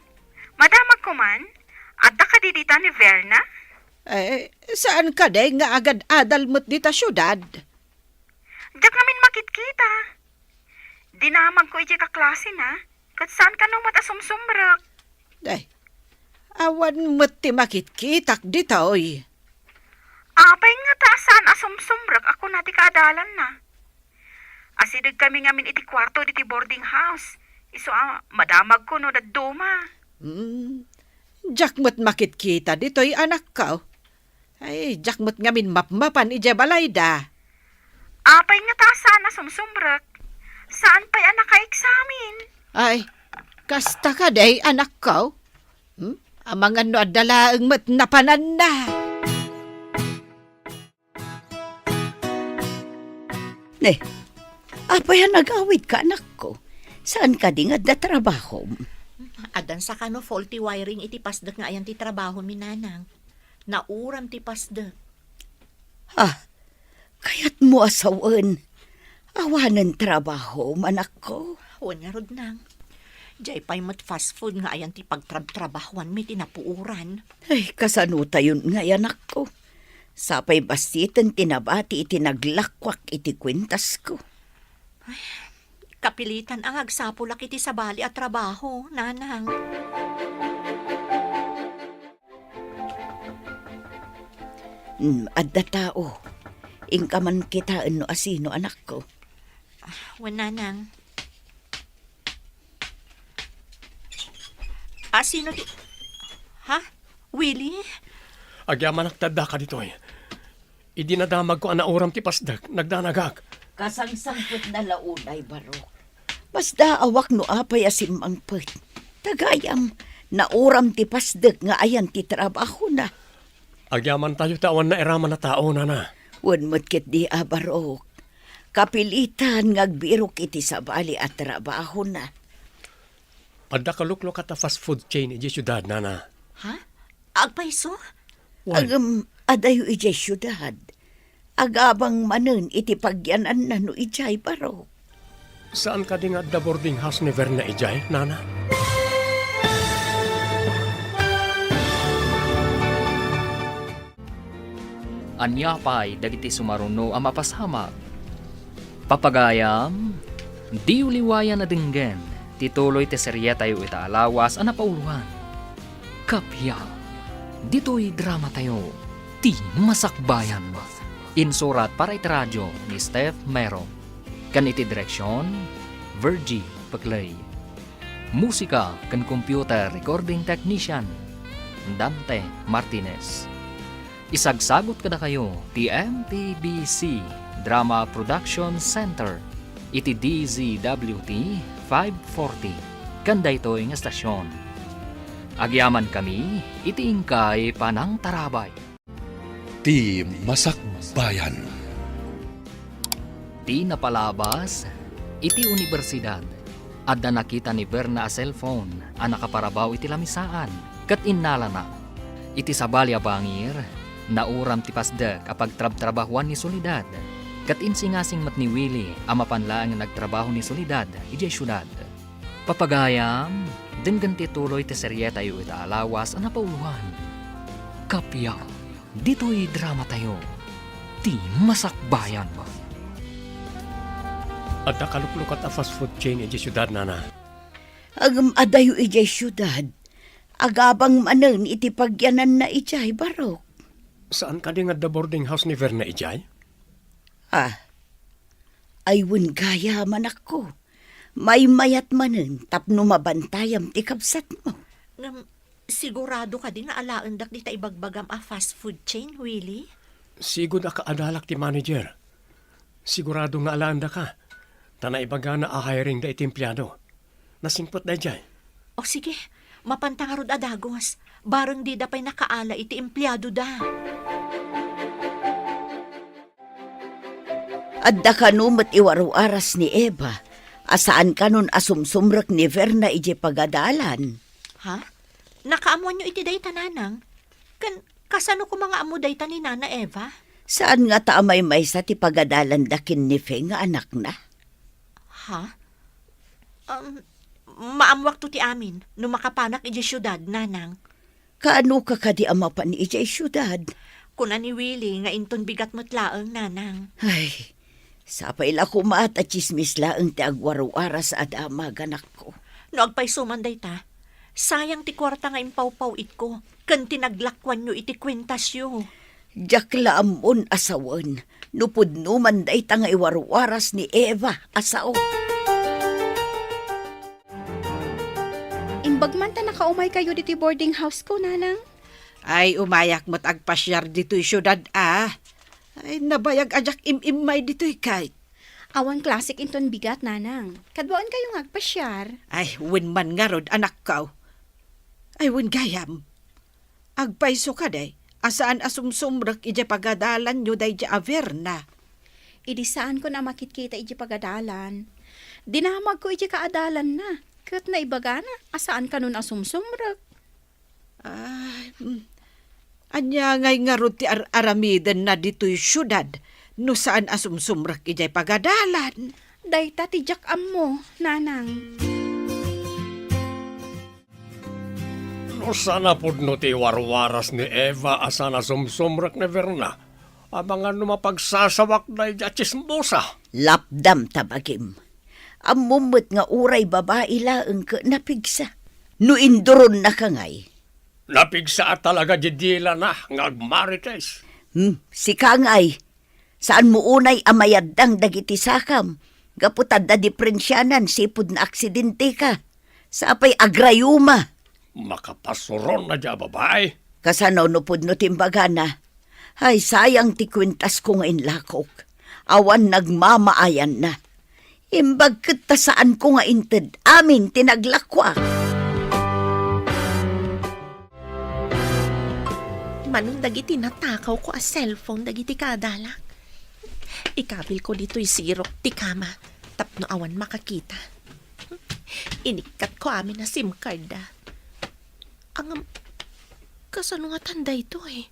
Madamag ko man, adda ka didita ni Verna? Saan ka day nga agad adal mo't dita syudad? Diyak namin makitkita. Dinamag ko iti kaklase na, kat saan ka nung matasumsumrak? Day, awan mo't ti makitkitak dita oy. Apay nga saan asumsumrak ako na ti kaadalan na. Asidag kami ngamin iti kwarto diti boarding house. Iso madamag ko no daduma. Diyak mo't makitkita dito'y anak ka. Ay, diyak mo't ngamin mapmapan ije balay da. Apay nga saan asumsumrak. Saan pa'y anak ka-examin? Ay, kasta ka day, anak ko. Ang mga no adalaang mat napanan na. Ne, apayan nag-awit ka, anak ko. Saan ka di nga da trabaho? Adan sa kano faulty wiring iti pasdak nga ayan ti trabaho mi nanang. Nauram ti pasdak. Kaya't mo asawan. Awanan trabaho, anak ko. Huwag nga rod nang. Diyay pa'y mat fast food nga ayan ti pagtrabahuan mi tinapuuran. Ay, kasano tayon nga, anak ko. Sapay basitan tinabati iti naglakwak iti kwintas ko. Kapilitan ang agsapulak iti sabali at trabaho, nanang. Adda tao. Ingkaman kita no asino, anak ko. Wan nanang. Sino ti... Ha? Willie? Agyaman nagtada ka dito Idinadamag ko ang nauram ti pasdak, nagdanagak. Kasangsangpot na launay, barok. Basta awak no apay asim ang pet. Tagayam, nauram ti pasdak nga ayan ti trabaho na. Agyaman tayo tawan na eraman na tao na. Wan matkit di barok. Kapilitan ngagbirok iti sabali at trabaho na. Adda kaluklok at fast food chain iji syudad, nana. Ha? Agpaiso? Adayo ijay syudad. Agabang manen iti pagyanan na no ijay barok. Saan ka di nga da boarding house ni Verna ijay, nana? Anyapay dagiti sumaruno ang mapasamak. Papagayam, di uliwayan na dinggen, tituloy ti serye tayo itaalawas ang napauluhan. Kapya, dito'y drama tayo, ti masakbayan. Insurat para iti radyo ni Steph Mero. Kan iti direksyon, Virgie Paclay. Musika kan computer recording technician, Dante Martinez. Isagsagot kada kayo ti MTBC Drama Production Center iti DZWT 540 kanda ito'y nga estasyon. Agyaman kami iti ingkay panang tarabay. Ti Masakbayan. Ti napalabas iti universidad. Adda nakita ni Verna a cellphone ang nakaparabaw iti lamisaan kat innala na. Iti sabali a bangir nauram ti pasdek apag trabahuan ni Solidad. Kat insingasing mat ni Willie ang mapanlaang nagtrabaho ni Solidad ijay syudad. Papagayam, denggan ti tuloy ti serye tayo itaalawas ang napauluhan. Kapya, dito'y drama tayo. Ti masakbayan mo. Adda kaluklok at fast food chain iji syudad, nana. Adayo ijay syudad. Agabang manen iti pagyanan na ijay barok. Saan ka di nga da boarding house ni Verna ijay? Aywan gaya man ako. May mayat manen tapno mabantayam ti kapsat mo. Sigurado ka din nga alaan dak di ta ibagbagam a fast food chain, Willie? Sigod ka adalak ti manager. Sigurado nga alaan da ka. Tana ibaga na a-hiring da iti empleyado. Nasingpot da ijay. O sige, mapantangarod adagos. Barang di da pa'y nakaala iti empleyado da. Adda kanumat iwaro-aras ni Eva. Asaan kanon asumsumrak ni Verna ije pagadalan. Ha? Nakaamuan nyo iti day tananang? Kasano ko mga amo day ni Nana Eva? Saan nga taamay may sa ti pagadalan dakin ni Fe nga anak na? Ha? Maamwak to ti amin, no makapanak ije syudad, nanang. Kaano ka kadi ama pa ni ije syudad? Kuna ni Willie nga inton bigat mo't laang, nanang. Ay, sapay la kumaat at chismis laang ti agwaro-aras at amaganak ko. No agpay sumanday ta, sayang ti kwarta nga impawpaw it ko, kan tinaglakwan nyo iti kwentasyo. Diyak laamon asawan, nupod numan day ta nga iwaro-aras ni Eva asao. Imbagman ta nakaumay kayo diti boarding house ko, nanang. Ay, umayak mo't agpasyar dito'y syudad, Ay, nabayag ajak im-imay dito'y kay. Awan classic inton bigat, nanang. Kadwaon kayo ngagpasyar. Ay, win man nga rod, anak ka. Ay, win gayam. Agpaiso ka day. Asaan asumsumrak ija pagadalan nyo day ja Averna. Idi saan ko na makitkita iji pagadalan. Dinamag ko iji kaadalan na. Kat na ibaga na, asaan ka nun asumsumrak. Ay, anya ngay nga rod ti aramiden na dito'y syudad. No saan asumsumrak ijay pagadalan. Dayta ti jak mo, nanang. No sana pod no ti warwaras ni Eva asana sumsumrak ni Verna. Ang mga numapagsasawak na ija chismosa. Lapdam tabagim. Ang mumut nga uray babae laeng ka napigsa. No induron na kangay. Napigsa at talaga jidila na ngagmarites. Si kangay. Saan mo unay amayadang dagiti sakam? Gaputad na diferensyanan sipud na aksidente ka. Sa apay agrayuma. Makapasuron na dya babae. Kasano no pud no timbaga na. Ay sayang ti kwintas ko nga inlakok. Awan nagmamaayan na. Imbag kita saan ko nga inted. Amin tinaglakwa. Manong dagiti natakaw ko a cellphone dagiti kadalak. Ikabil ko dito'y sirok ti kama tapno awan makakita. Inikat ko amin na SIM card da. Ang kasano nga tanda ito eh.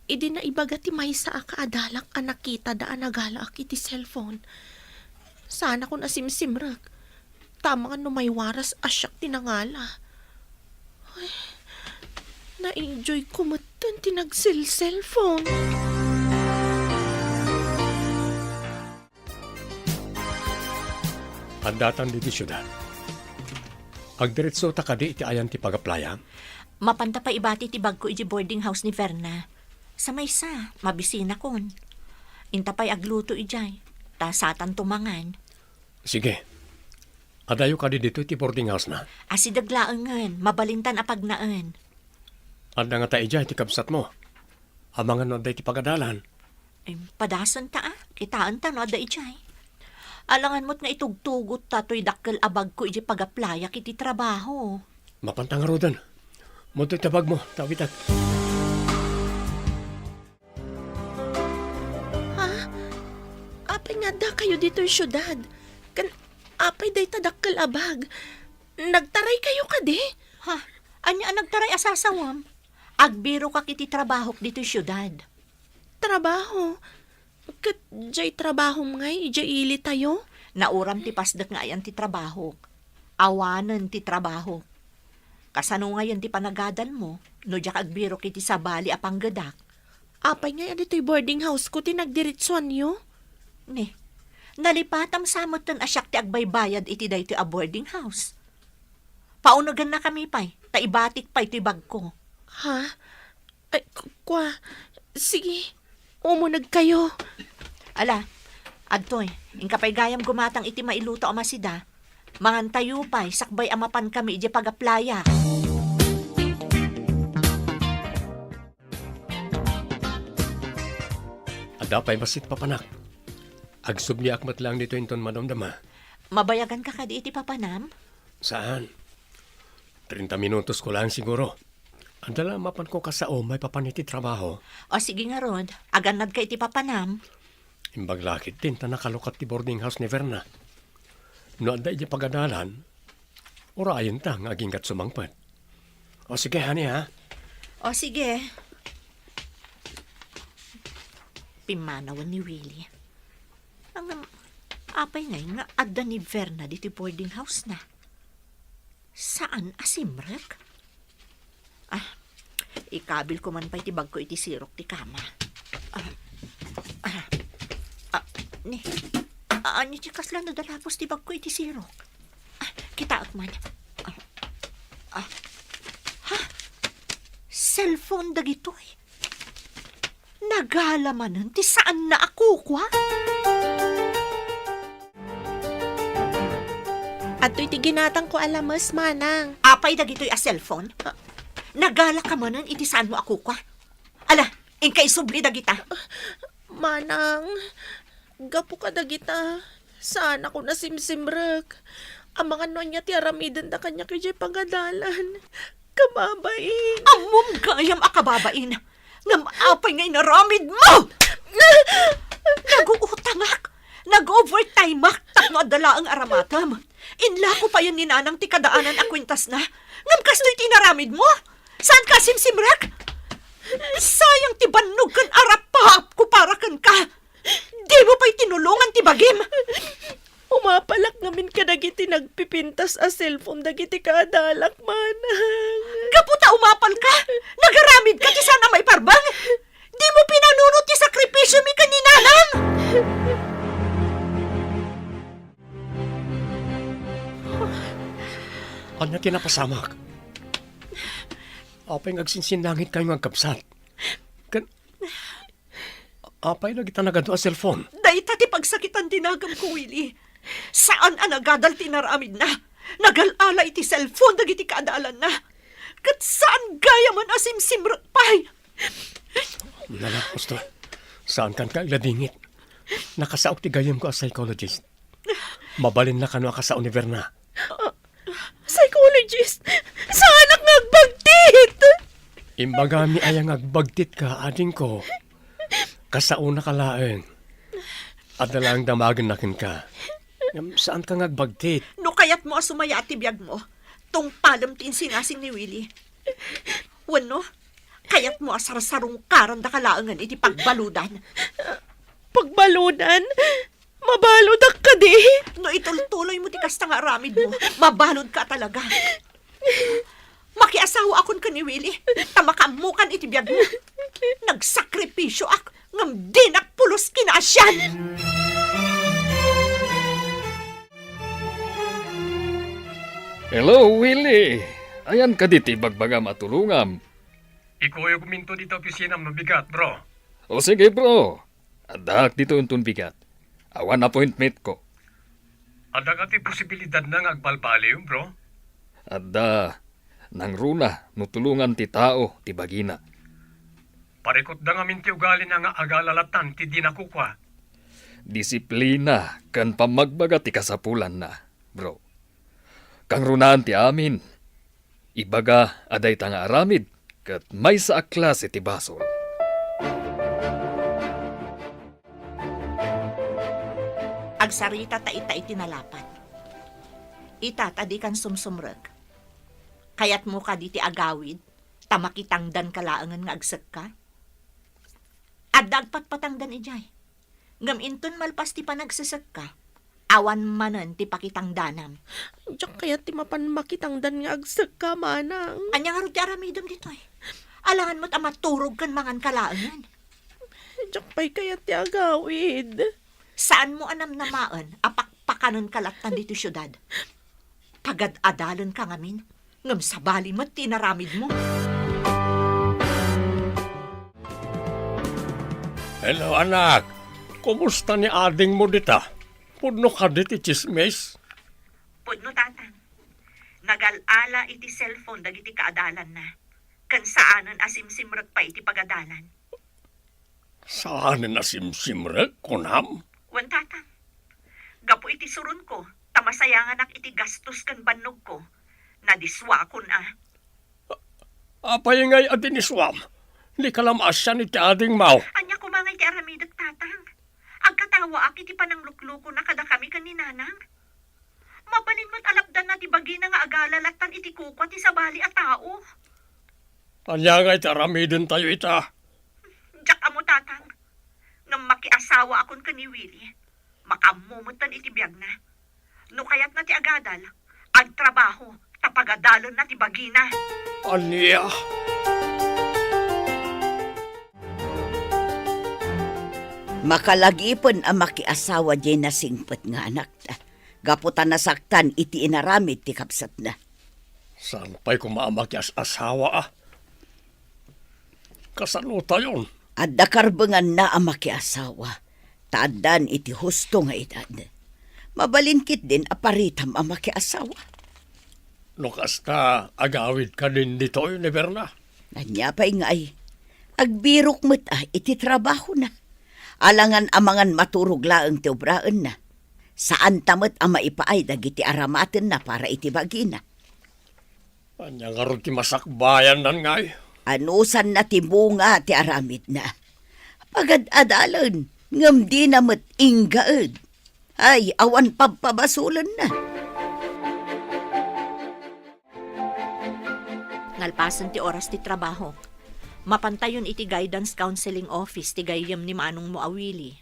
Idi na ibaga ti may sa akaadalak ang nakita da nagalak iti cellphone. Sana ko nasimsimrag. Tama nga no may waras asyak tinangala. Ay, na-enjoy ko matan tinagsil-cellphone. Andatan diti syudad. Agdiretso ta kadi iti ayan ti pagaplaya. Mapanta pa ibati ti bag ko iji boarding house ni Verna. Sa maysa, mabisina kon. Inta pa'y agluto ijay. Ta satan tumangan. Sige. Adayo kadi dito ti boarding house na. Asidaglaangan, mabalintan apagnaan. Anda nga ta ijay ti kabsat mo. Amangan no day ti pagadalan. Padasan ta kitaan ta no da ijay. Alangan mo't nga itugtugot tato'y dakkel abag ko iji pagaplaya kiti trabaho. Mapantang rodan. Munto'y tabag mo, tawitat. Apay nga da kayo dito'y syudad. Apay day tadakkel abag. Nagtaray kayo kadi? Ha? Anya nagtaray asasawam? Agbiro ka kiti trabaho dito'y syudad. Trabaho? Kat jay trabaho ngay, jay ili tayo? Nauram ti pasdak nga ayan ti trabaho. Awanan ti trabaho. Kasano ngayon ti panagadan mo, no jak agbiro kiti sabali apang gadak. Apay nga dito'y boarding house ko tinagdiritsuan nyo? Ne, nalipatam samot tan asyak ti agbaybayad iti day ti a boarding house. Paunagan na kami pa'y, taibatik pa'y ti bag ko. Ha? Ay, sige, umunag kayo. Ala, adtoy, ingkapay gayam gumatang iti mailuto a masida. Mangantayo pa'y, sakbay amapan kami iti pagaplaya. Adapay basit papanak. Agsubni akmat lang dito inton manomdama. Mabayagan ka kadi iti papanam? Saan? 30 minutos ko lang siguro. Andala mapan ko kasao may papaniti trabaho. O sige nga rod, aganad ka iti papanam. Imbag lakit din ta nakalukat ti boarding house ni Verna. No anda iti pagadalan, urayan ta nga aging kat sumangpad. O sige, honey ha? O sige. Pimanawan ni Willie. Ang apay ngay nga adda ni Verna dito boarding house na. Saan asimrek? Ikabil ko man pa iti bag ko iti sirok ti kama. Ni, anyo tikas lang na dalapos ti bag ko iti sirok. Kita at man. Cellphone dagito eh. Nagalamanan ti saan na ako kwa? At ito'y ginatang ko alamas, manang. Apay dagito'y a cellphone? Nagala ka manan, iti saan mo ako kwa? Ala, ingkay subli dagita. Manang, Gapo ka dagita. Saan ako na simsimrek? Ang mga nonya ti aramidan da kanya kaya pagadalan. Kababain. Amom gayam akababain. Ngam apay ngay naramid mo! Naguutangak. Nag-overtimeak. Takno adala ang aramatam. Inla ko pa yan ni nanang ti kadaanan a kwintas na. Ngam kasto'y tinaramid mo? Saan ka simsimrek? Sayang ti bannog kan arapahap ko para kan ka. Di mo pa'y tinulungan ti bagim. Umapalak ngamin ka dagiti nagpipintas a cellphone dagiti kadalak manang. Kaputa umapal ka. Nagaramid ka ti sana may parbang. Di mo pinanunot ti sakripisyo mi kaninanang. Anya tinapasamak. Apay ngagsinsinangit kayo ngagkapsat. Kan... Apay na kita nagado a cellphone. Dahita ti pagsakitan tinagam ko, Willie. Saan anagadal tinaramid na? Nagalala iti cellphone dagiti kaadalan na. Kat saan gaya man asimsimrot pay? Nala, Posto. Saan kan ka iladingit? Nakasaok ti gayam ko a psychologist. Mabalin na kano ka sa univerna. Psychologist, saan ang nagbagtit? Imbagami ayang agbagtit ka, ading ko. Kasauna ka laeng. Adalang damagan nakin ka. Saan ka ngagbagtit? No kayat mo asumaya ti biyag mo. Tong palam tin sinasing ni Willie. Wano, kayat mo asar-sarong karan da kalaangan iti pagbaludan. Pagbaludan? Mabaludak ka di? No itultuloy mo ti kasta nga aramid mo. Mabalod ka talaga. Makiasawa akon ka ni Willie. Tamakamukan iti biyag mo. Nagsakripisyo ak. Ngam di nakpulos kinaasyan. Hello, Willie. Ayan ka diti bagbaga matulungam. Ikaw yung kuminto dito opisina mabigat, bro. O sige, bro. Adak dito untun bigat. Awan appointment ko. Ada ka ti posibilidad na ngagbalbaliw, bro? Adda, nang runa, nutulungan ti tao, ti bagina. Parikot da nga minti ugali na nga agalalatan ti di nakukwa. Disiplina, kan pamagbaga ti kasapulan na, bro. Kang runaan ti amin. Ibaga, aday ta nga aramid, kat may sa klase ti basol. Agsarita ta ita itinalapan. Ita tadi kan sumsumreg. Kayat mo ka diti agawid, tamakitangdan kalaangan nga agsek ka. At dagpatpatangdan ijay. Ngam inton malpas ti panagsesek ka, awan manen ti pakitangdanam. Diyak kaya ti mapanmakitangdan nga agsak ka manang. Anya nga ro ti aramidom ditoy. Alangan mo't amaturog kan mangan kalaangan. Diyak pa'y kaya ti agawid. Saan mo anam namaan, apakpakanon kalatan dito syudad? Pagad-adalan ka ngamin, ngam sabali mo't tinaramid mo. Hello, anak. Kumusta ni ading mo dita? Pudno ka diti chismis? Pudno tatang, nagalala iti cellphone dagiti kaadalan na. Kan saanan asimsimrag pa iti pagadalan. Saan na simsimrek, kunam? Wan tatang, gapo iti surun ko, tamasayangan ak iti gastos kan bannog ko. Nadiswa ko na. Apay ngay adin iswam. Di ka lamasyan iti ading mau. Anya ko mga iti aramidot tatang. Agkatawa ak iti pananglukluko na kada kami kaninanang. Mabalin mo't alapdan na ti bagi na nga agalalatan iti kukwa ti sabali a tao. Anya nga iti aramidin tayo ita. Diyak amo tatang. Ngam makiasawa akon ka ni Willie. Makamumutan iti biyag na. No kayat na ti agadal, agtrabaho, tapagadalon na ti bagina. Anya? Makalagipon ang makiasawa di na singpet nga anak ta. Gaputan nasaktan iti inaramid ti kapsat na. Saan pa'y kumamaki asawa ah? Kasanuta yun. At dakarbengan na ang makiasawa. Taadan iti husto nga edad. Mabalinkit din aparitam ang makiasawa. Lukas ka, agawid ka din dito yun, Berna. Nanya pa'y nga ay. Agbirok mo't iti trabaho na. Alangan amangan maturog laeng ti obraan na. Saan tamet ang maipaay dagiti aramaten na para itibagi na. Anya nga ron ti masakbayan nan ngay. Anusan na ti bunga ti aramid na. Pagad-adalan, ngam di na met inggaed. Ay, awan pabpabasulan na. Ngalpasan ti oras ti trabaho. Mapantayon iti guidance counseling office ti gayem ni Manong mo awili.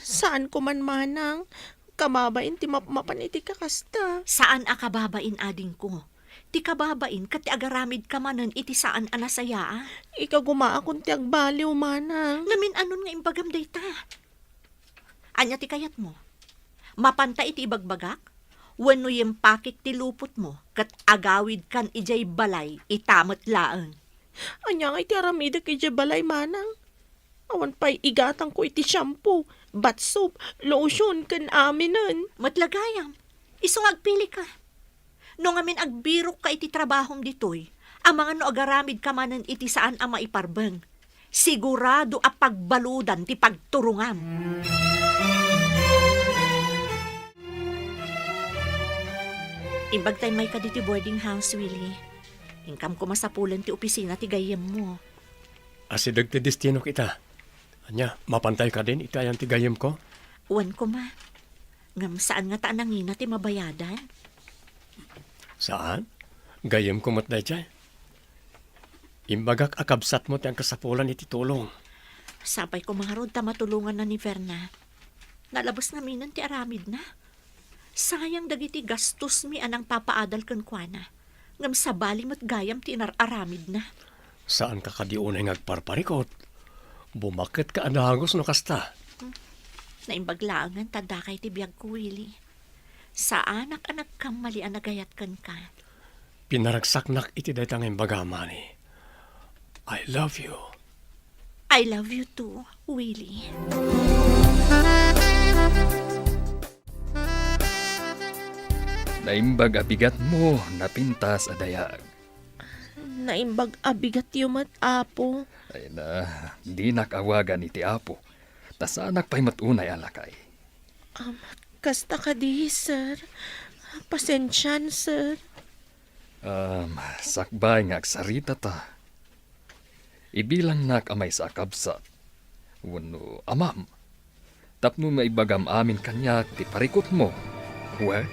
Saan ko man manang? Kamabain ti mapmapan iti kakasta. Saan akababain ading ko? Ti kababain kat ti agaramid ka manen iti saan anasaya. Ikaw gumaakon ti agbaliw manang. Lamin anon nga imbagam dayta. Anya ti kayat mo? Mapanta iti ibagbagak? Wenno yempakik ti lupot mo kat agawid kan ijay balay itamet laeng. Anya nga iti aramida kay balay manang. Awan pa'y igatang ko iti shampoo, bath soap, lotion, kan aminan. Matlagayam, isong agpili ka. No ngamin agbirok ka iti trabahom ditoy, ang mga no agaramid ka manan iti saan ang maiparbeng. Sigurado a pagbaludan ti pagturungam. Imbag tayo may ka diti boarding house, Willie. Ingkam ko masapulan ti opisina ti gayem mo. Asidag ti destino kita. Anya, mapantay ka din itayan ti gayem ko? Uwan ko ma. Ngam saan nga taan nangina ti mabayadan? Saan? Gayem ko matday chay. Imbagak akabsat mo ti ang kasapulan iti tulong. Sapay ko mga rod ta matulungan na ni Verna. Nalabas na minan ti aramid na. Sayang dagiti gastos mi anang papaadal kan kuana. Ngam sabali mat gayam ti inararamid na. Saan ka kadiunay ngagparparikot? Bumakit ka anagos no kasta. Naimbaglaangan tada kay ti biyag ko, Willie. Sa anak-anak kang mali ang nagayat kan ka. Pinaragsaknak iti daytang imbagamani. I love you. I love you too, Willie. Naimbag abigat mo, napintas adayag. Naimbag abigat yumat apo. Ay na, di nakawagan iti apo. Tasanak pa'y matunay alakay. Kasta ka di, sir. Pasensyan, sir. Sakbay nga agsarita ta. Ibilang nak amay sa kabsat. Wano, amam. Tapno maibagam amin kanya ti parikot mo. Well?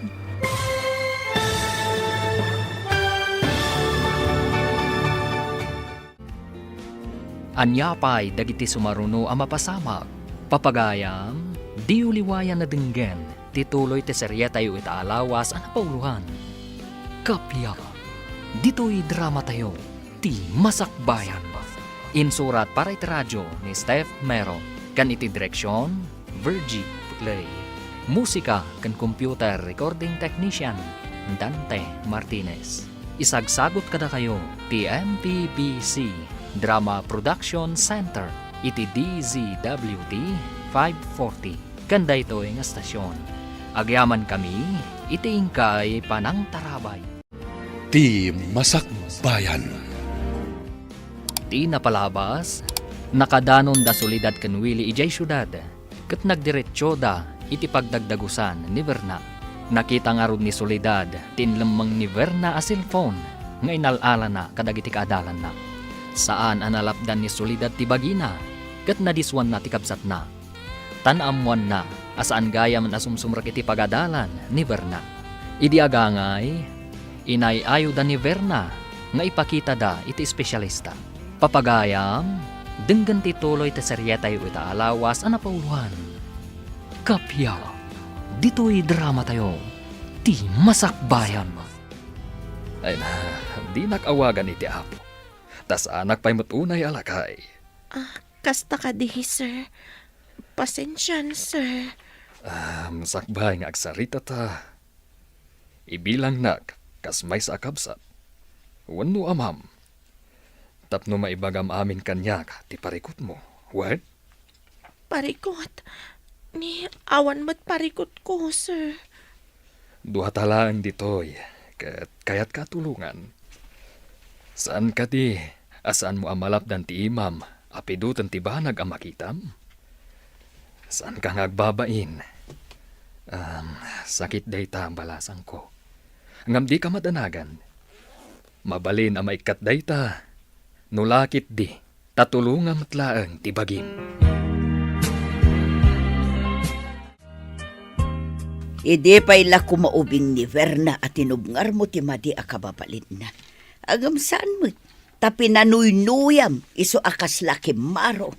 Anyapay dagiti sumaruno ang mapasamak. Papagayam, di uliwayan na dinggen, tituloy ti serye tayo itaalawas ang napauluhan. Kapya, dito'y drama tayo, ti masakbayan. Insurat para iti radyo ni Steph Mero, kan iti direksyon, Virgie Play. Musika kan computer recording technician, Dante Martinez. Isagsagot kada kayo, ti MPBC Drama Production Center, iti DZWT 540. Kanda ito nga estasyon. Agyaman kami, iti ingkay panang tarabay. Ti Masakbayan. Ti napalabas, nakadanon da solidad ken Willie ijay syudad, ket nagdiretso da iti pagdagdagusan ni Verna. Nakita nga rod ni Soledad, tinlemang ni Verna a cellphone, nga inalala na kadagiti kaadalan na. Saan analapdan ni Soledad ti bagina, ket nadiswan na ti kabsat na. Tanamuan na, asaan gaya man asumsumrak iti pagadalan ni Verna. Idi agangay, inayayo da ni Verna, nga ipakita da iti espesyalista. Papagayam, denggan ti tuloy ti serye tayo itaalawas ang napauluhan. Kapya, dito'y drama tayo, ti masakbayan. Ay na, di nakawagan iti apo. Tas anak pa'y matunay alakay. Kasta ka di, sir. Pasensyan, sir. Sakbay nga agsarita ta. Ibilang nak, kas may sa kabsat. Wano amam. Tapno maibagam amin kanyak, ti parikot mo. What? Parikot. Ni awan mat parikot ko, sir. Duha talaan ditoy, kaya't katulungan. Saan ka di? Asaan mo amalap dan ti imam? Apidutan ti banag ang makitam? Saan ka nagbabain? Sakit dayta ang balasang ko. Ngam di ka madanagan. Mabalin ang maikat dayta. Nulakit di. Tatulungan matlaang tibagim. Ide pa'y la kumaubing ni Verna at tinubngar mo ti madi akababalin na. Agam saan mo? Tapi nanuynuyam iso akas laki maro.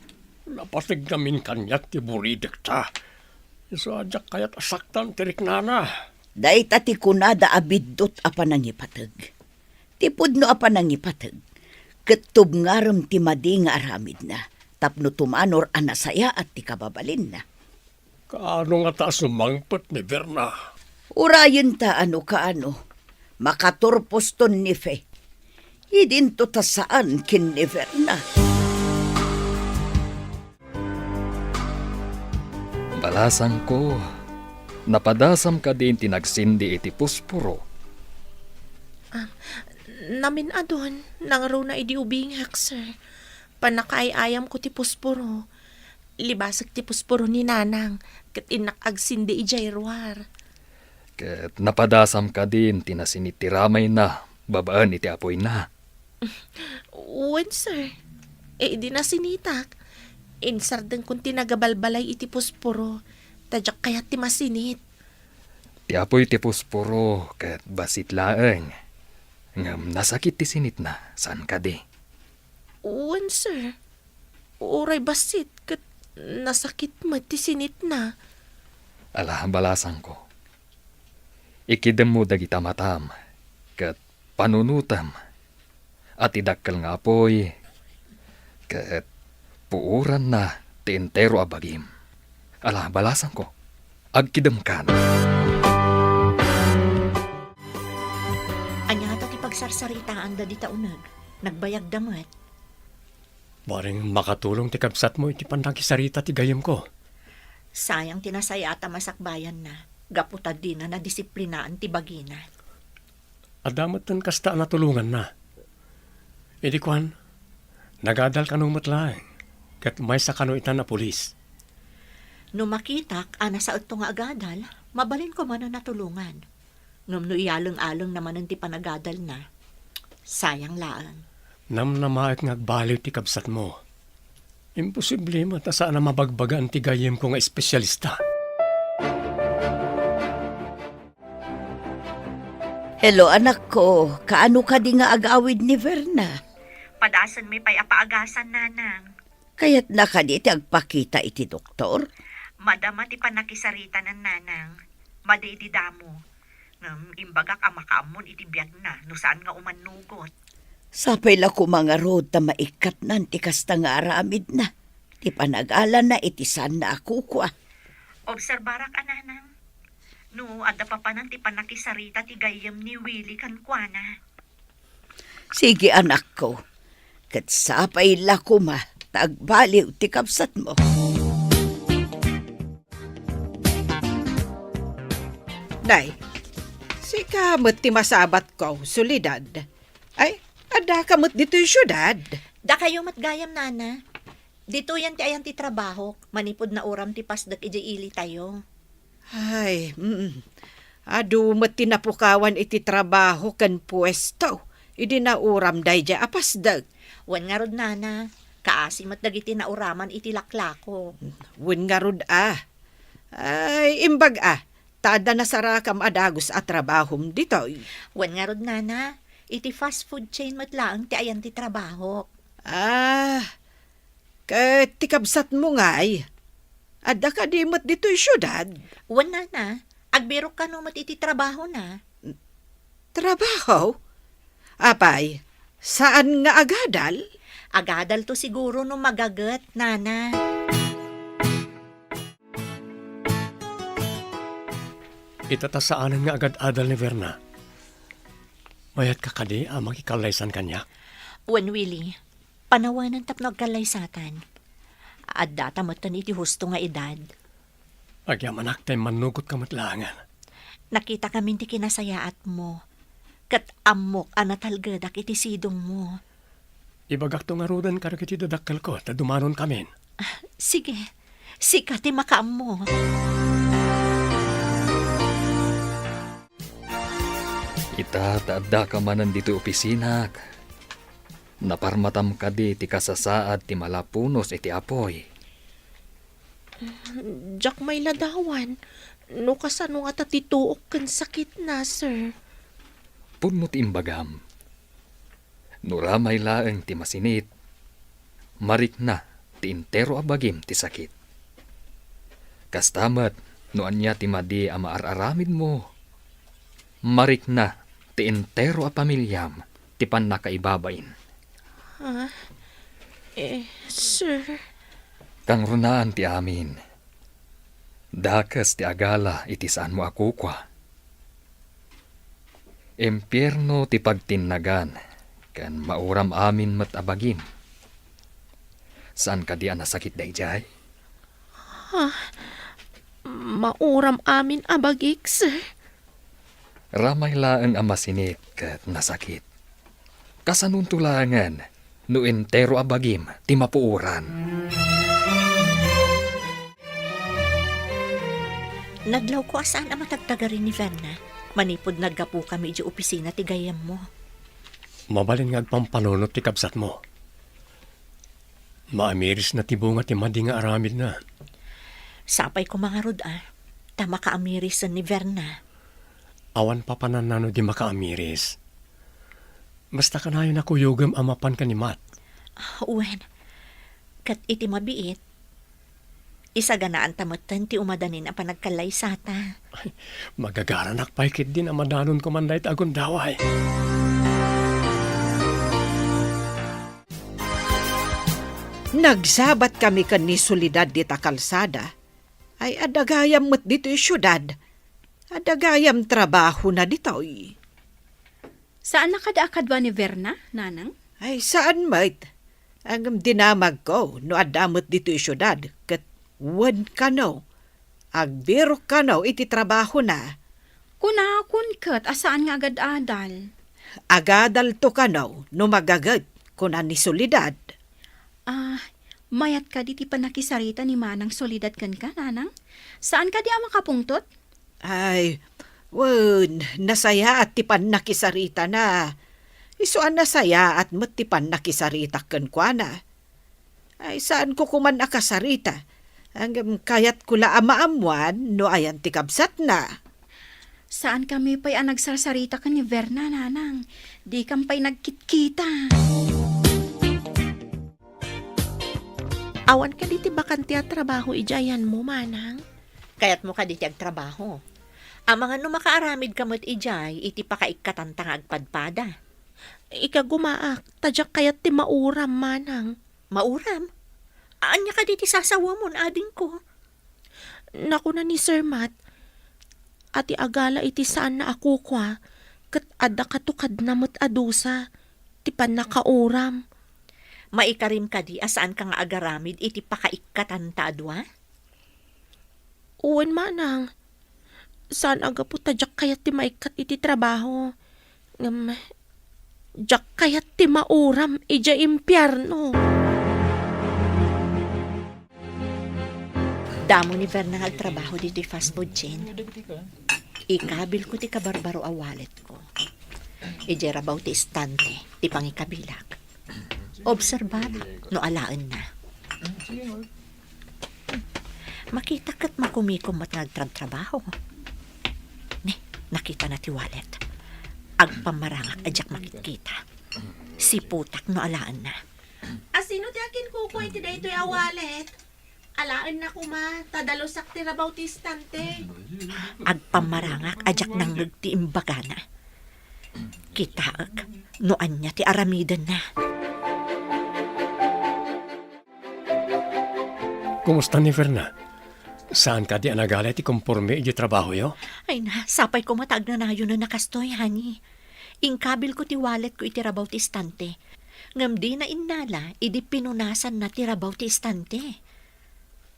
Napasig namin kanyak ti buridik ta. Iso adyak kayat asaktan tirik nana. Day tati kunada abiddot apa nangipatag. Tipod no apa nangipatag. Ketubngaram ti madi nga aramid na. Tapno tumanor anasaya at ti kababalin na. Kaano nga taas sumangpot ni Verna? Urayin ta ano kaano. Makaturpos ton ni Fe. Idinto ta saan kin ni Verna. Balasang ko. Napadasam ka din tinagsindi iti puspuro. Namin adon, nangaro na idi ubingak, sir. Panakaayayam ko ti puspuro. Libasag ti puspuro ni nanang, kat inakagsindi ijayrwar. Ket napadasam ka din tinasinitiramay na, babaan iti apoy na. Uwan, sir. Di na sinitak. Insardan kung tinagabalbalay iti puspuro, tadyak kayat ti masinit. Ti apoy ti puspuro, ket basit laeng. Ngam nasakit ti sinit na, saan ka di? Uwan, sir. Uray basit, kat nasakit mo ti sinit na. Ala, balasang ko. Ikidem mo dagita matam, ket panunutam, at idakkel nga apoy, ket puuran na ti entero abagim. Ala, balasang ko. Agkidem kan. Anya ta ti pagsarsaritaan da di taunag. Nagbayag damat. Baring makatulong ti kabsat mo iti pandakisarita ti gayem ko. Sayang tinasaya ata masakbayan na. Gaputad din na nadisiplinaan ti bagina. Adamat tan kasta natulungan na. Idi kwan, nagadal kanong matlaeng, kat may sa kano itan na pulis. No makitak, ana sa ito nga agadal, mabalin ko man na natulungan. Ngam no iyalong-along naman ang ti panagadal na. Sayang laan. Namnamaik ngagbaliw ti kabsat mo. Imposible mo ta saan na mabagbagan ti gayem ko nga espesyalista. Hello anak ko, kaano ka di nga agawid ni Verna? Padasan may pay apaagasan, nanang. Kaya't na ka di ti agpakita iti doktor? Madama ti panakisarita ng nanang. Madi damo. Imbagak ang makaamon iti biyag na no saan nga umanugot. Sapay la ko mga road ta maikat nan ti kasta nga aramid na. Ti panagalan na iti san na ako kwa. Obserbarak ananang. No, adda pa panan ti panakisarita ti gayem ni Willie kankwana. Sige anak ko, kat sapay la ko ma, tagbaliw ti kapsat mo. Nay, si kamot ti masabat ko, solidad. Ay, ada kamot dito yung syudad. Da kayo matgayam, nana. Dito yan ti ayan ti trabaho. Manipod na uram ti pasdag ili tayo. Ay, adu mat tinapukawan iti trabaho kan puesto. Idi na uram day ja apasdag. Wan nga rod, nana. Kaasi matdag iti na uraman iti laklako. Wen nga rod Ay, imbag tada na sarakam adagos at trabahom dito. Wan nga rod, nana. Iti fast food chain matlaang ti ayan ti trabaho. Tikabsat mo nga'y. Adda ka di mat dito yung syudad. Wan, nana. Agbiro ka no mat iti trabaho na. Trabaho? Apay, saan nga agadal? Agadal to siguro no magagat, nana. Itatasaanan nga agad-adal ni Verna. Mayat ka kadi makikalaisan kanya. Wan, Willie. Panawanan tapno agkalaysatan. Adda tamatan iti husto nga edad. Agyamanak tayo manugot ka matlangan. Nakita kami ti kinasayaat mo. Kat amok anatalgadak iti sidong mo. Ibagak to nga rudan ka iti dadakkel ko, ta dumanon kamin. Sige, Sika ti makaammo. Ita taadda ka manan dito opisinak. Naparmatam ka di ti kasasaad ti malapunos iti apoy. Jak may ladawan. No kasano nga tatituok kan sakit na, sir. Punmo ti imbagam. Nuramay laeng ti masinit. Marik na ti intero abagim ti sakit. Kastamat no anya ti madi a maararamid mo. Marik na ti intero a pamilyam ti pannakaibabain. Sir. Kang runaan ti amin. Dakas ti agala iti saan mo akukwa. Impyerno ti pagtinnagan, kan mauram amin mat abagim. Saan ka di nasakit dayjay? Mauram amin abagik, sir. Ramay laeng amasinit kat nasakit. Kasanun tulangan, no entero abagim ti mapuuran. Naglaw ko asaan ang matagtagarin ni Verna. Manipod naggapu kami di opisina ti gayam mo. Mabalin nga agpampanunot ti kabsat mo. Maamiris na ti bunga ti madi nga aramid na. Sapay ko mga rod Tama ka amirisan ni Verna. Awan pa pananano di makaamiris. Basta kanayon na kuyugam amapan ka ni Matt. Uwen, kat iti mabiit. Isa ganaan tamutan ti umadanin ang panagkalay sata. Magagaranak paikit din ang madanon ko man dahit agundaway. Nagsabat kami kan ni Solidad di ta kalsada. Ay adagayam met dito yung syudad. Adagayam trabaho na dito. Saan nakadaakadwa ni Verna, nanang? Ay saan mait? Ang dinamag ko no adamot dito yung syudad. Kat wan ka no. Agbiro ka no iti trabaho na. Kunakon kat, asaan nga agad-adal? Agadal to ka no magagad kunan ni Solidad. Mayat ka di ti panakisarita ni Manang Solidad kan ka, nanang? Saan ka di ang makapungtot? Ay, wan, nasaya at tipan nakisarita na. Isuan nasaya at matipan nakisarita kan kwa na. Ay, saan ko kuman nakasarita? Hanggang kayat kula amaamuan no ayan ti kabsat na. Saan kami pa'y ang nagsarsarita ka ni Verna, nanang? Di kampay nagkitkita. Awan ka diti bakanti at trabaho ijayan mo, manang. Kaya't mo ka diti agtrabaho. Ang mga numakaaramid kamot ijay, iti pakaikatantang agpadpada. Ika gumaak, tadyak kayat ti mauram, manang. Mauram? Anya ka diti sasawa mo na ading ko? Naku na ni Sir Matt, ati agala iti saan na ako kwa, kat ada katukad na mo't adusa, ti pan nakauram. Maikarim ka di asaan ka nga agaramid iti pakaikatanta adwa? Uwan, manang. Saan aga po tadyak kayat ti maikat iti trabaho? Jak kayat ti mauram ija impyerno. Damo ni Verna nga trabaho dito fast food chain. Ikabil ko ti kabarbaro a wallet ko. Ijerabaw ti istante, ti pangikabilag. Obserbara, no alaan na. Makita kat makumikom at nagtrabaho. Nakita na ti wallet. Agpamarangak adyak makikita. Si putak no alaan na. Asino ti akin kukuha iti daytoy a wallet? Alaan na kuma, tadalosak ti rabaw ti istante. Agpamarangak adyak nang ti imbagana. Kitaak, no anya ti aramidan na. Kumusta ni Verna? Saan ka di anagala ti konforme iti trabaho yo? Ay na, sapay ko matag na nayo na nakastoy, honey. Ingkabil ko ti wallet ko iti rabaw ti istante. Ngam di na innala, idi pinunasan na ti rabaw ti istante.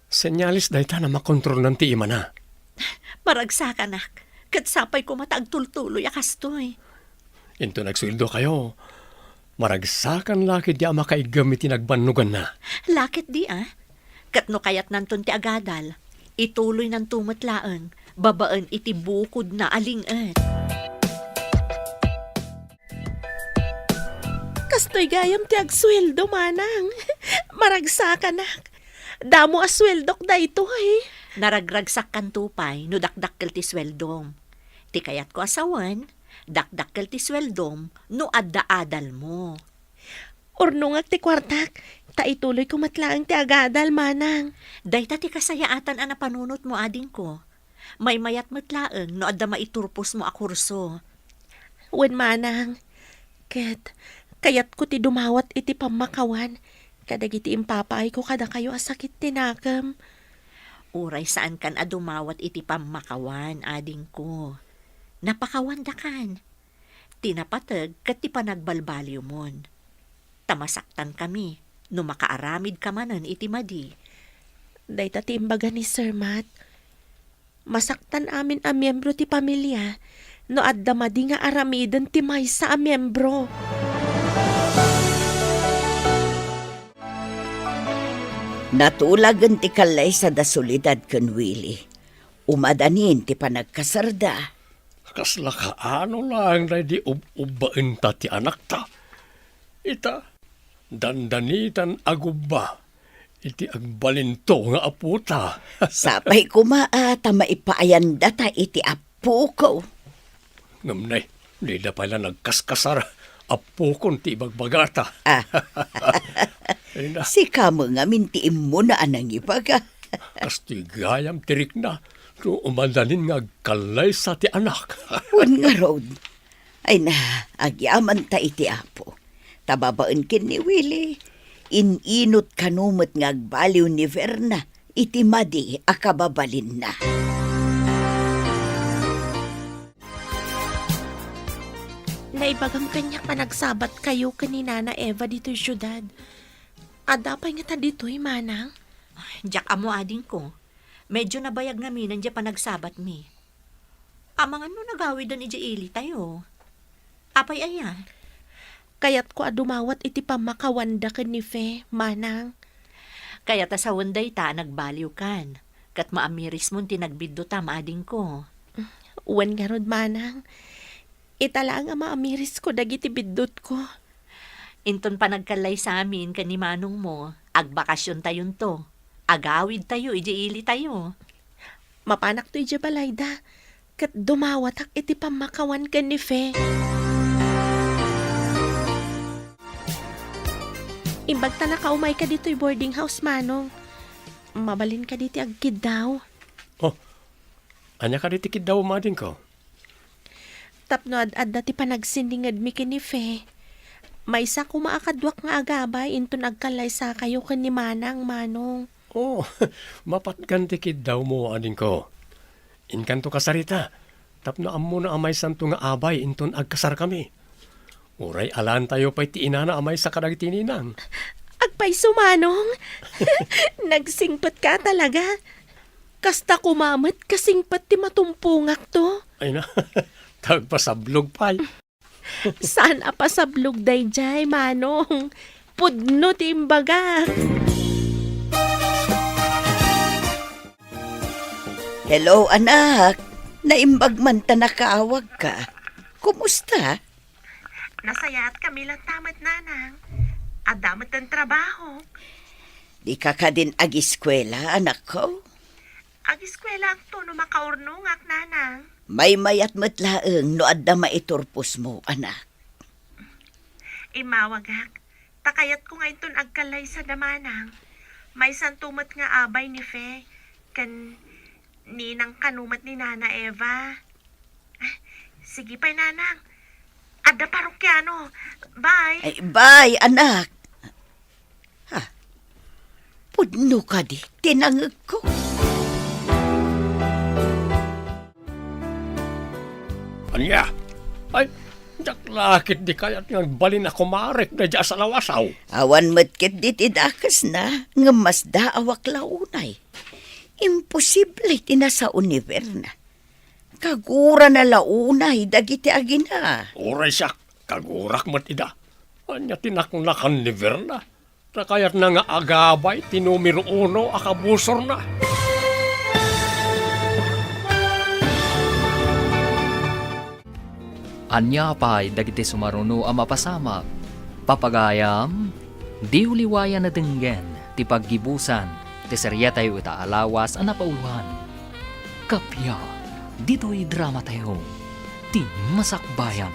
Senyalis dahi ta na makontrol ng ti ima na. Maragsakan nak, kat sapay ko matag tultuloy akastoy. Into nagsuildo kayo. Maragsakan laki di ama kaigamit ti nagbanugan na. Lakit di Kat no kayat nanton ti agadal, ituloy ng tumatlaang, babaan iti bukod na alingat. Kastoy gayam ti agsweldo, manang. Maragsakan nak. Damo asweldok da ito, eh. Naragragsak kan tupay, no dakdakkel ti sweldom. Ti kayat ko asawan, dakdakkel ti sweldom, no adda-adal mo. Urnungag ti kwartak. Ta ituloy ko matlaang ti agadal, manang. Dayta ti kasayaatan ang napanunot mo, ading ko. May mayat matlaang, no adda maiturpos mo a kurso. Wen, manang. Kayat ko ti dumawat iti pamakawan. Kadagiti impapay ko kada kayo asakit tinakam. Uray saan kan adumawat iti pamakawan, ading ko. Napakawanda kan. Tinapatag kat ti panagbalbalyo mon. Tamasaktan kami, no makaaramid ka manan iti madi. Dayta ti imbaga ni Sir Matt. Masaktan amin a miyembro ti pamilya no adda madi nga aramidan ti maysa a miyembro. Natulagan ti kalay sa dasolidad ken Willie. Umadanin ti panagkasarda. Kasla ka ano lang na di ubbain ta ti anak ta. Ita, dandanitan agubba. Iti agbalinto nga aputa. Sapay kumaata maipaayanda ta iti apo ko. Ngamnay, di na pala nagkaskasar. Apo kon ti bagbagata. Ay na, Si kamo nga mintiim mo na anang ibaga. kastigayam tirik na. So umadanin nga kalay sa ti anak. Wan nga road. Ay na, agyaman ta iti apo. Tababaan kin ni Willie. Ininot kanumot nga agbaliw ni Verna. Iti madi akababalin na. Naibagang kanya panagsabat kayo kanina na Eva dito'y syudad. Adapay nga ta dito'y, manang. Diyak amo ading ko. Medyo nabayag namin nandiya panagsabat mi. Amangan no nagawi dan ija ili tayo. Apay aya. Kayat ko adumawat iti pamakawanda ken ni Fe, manang. Kaya ta sa wanday ta nagbaliw kan. Kat maamiris mo tinagbiddo ta maading ko. Uwan nga rod, manang. Itala nga maamiris ko dagiti biddot ko. Inton pa nagkalay sa amin kani manong mo, agbakasyon tayon to. Agawid tayo, ija ili tayo. Mapanak to ija balayda. Kat dumawatak iti pamakawan ken ni Fe. Imbag ta nakaumay ka dito'y boarding house, manong. Mabalin ka diti agkid daw. Oh, anya ka ditikid daw mading ko. Tapno ad dati panagsindingad mi ken ni Fe. May isa kumaakadwak nga agabay inton agkalay sa kayo ken ni manang, manong. Oh, mapatgan tikid daw mo ading ko. Inkanto kasarita. Tapno ammo na amay santo nga abay inton agkasar kami. Uray alan tayo pa'y tiinana amay sa kadagiti ninang. Agpay sumanong. Nagsingpat ka talaga. Kasta kumamat kasingpat ti matumpungak to. Ay na, tagpasablog pa'y. Saan apasablog dayjay, manong? Pudno ti imbaga. Hello, anak. Naimbag man ta nakaawag ka. Kumusta? Nasayaat kami lang tamat, nanang. Adamat ang trabaho. Di ka ka din ag-eskwela, anak ko? Ag-eskwela ang to no makaurnungak, nanang. May mayat matlaeng no adda maiturpos mo, anak. Imawagak. Takayat ko nga iton agkalay sa damanang. May santumat nga abay ni Fe. Kan ninang kanumat ni Nana Eva. Sige pa'y, nanang. Adda parokyano. Bye. Ay, bye, anak. Ha? Pudno ka di, tinangag ko. Anya? Ay, jaklakit di kaya't nga balin ako marek na dya sa lawasaw. Awan matkit di tidakas na, nga mas daawak launay. Imposible tinasa univer na. Kagura na launay, dagiti agina. Uray siya, kagurak mat ida. Anya tinaknakan ni Verna. Kayat na nga agabay ti numero 1 akabusor na. Anya pa'y dagiti sumaruno ang mapasamak. Papagayam, di uliwayan na denggen, ti paggibusan, ti serya tayo itaalawas ang napauluhan. Kapya, dito'y drama tayo, ti masakbayan.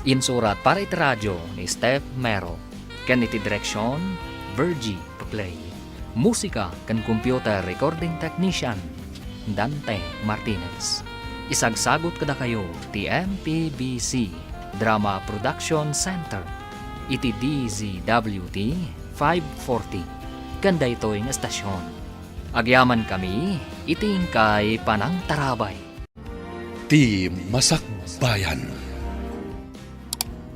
Insurat para iti radyo ni Steph Mero, kan iti direksyon, Virgie Play. Musika kan computer recording technician, Dante Martinez. Isagsagot kada kayo ti MPBC Drama Production Center iti DZWT 540 kanda ito'y nga estasyon. Agyaman kami iti kay Panang Tarabay. Ti Masakbayan.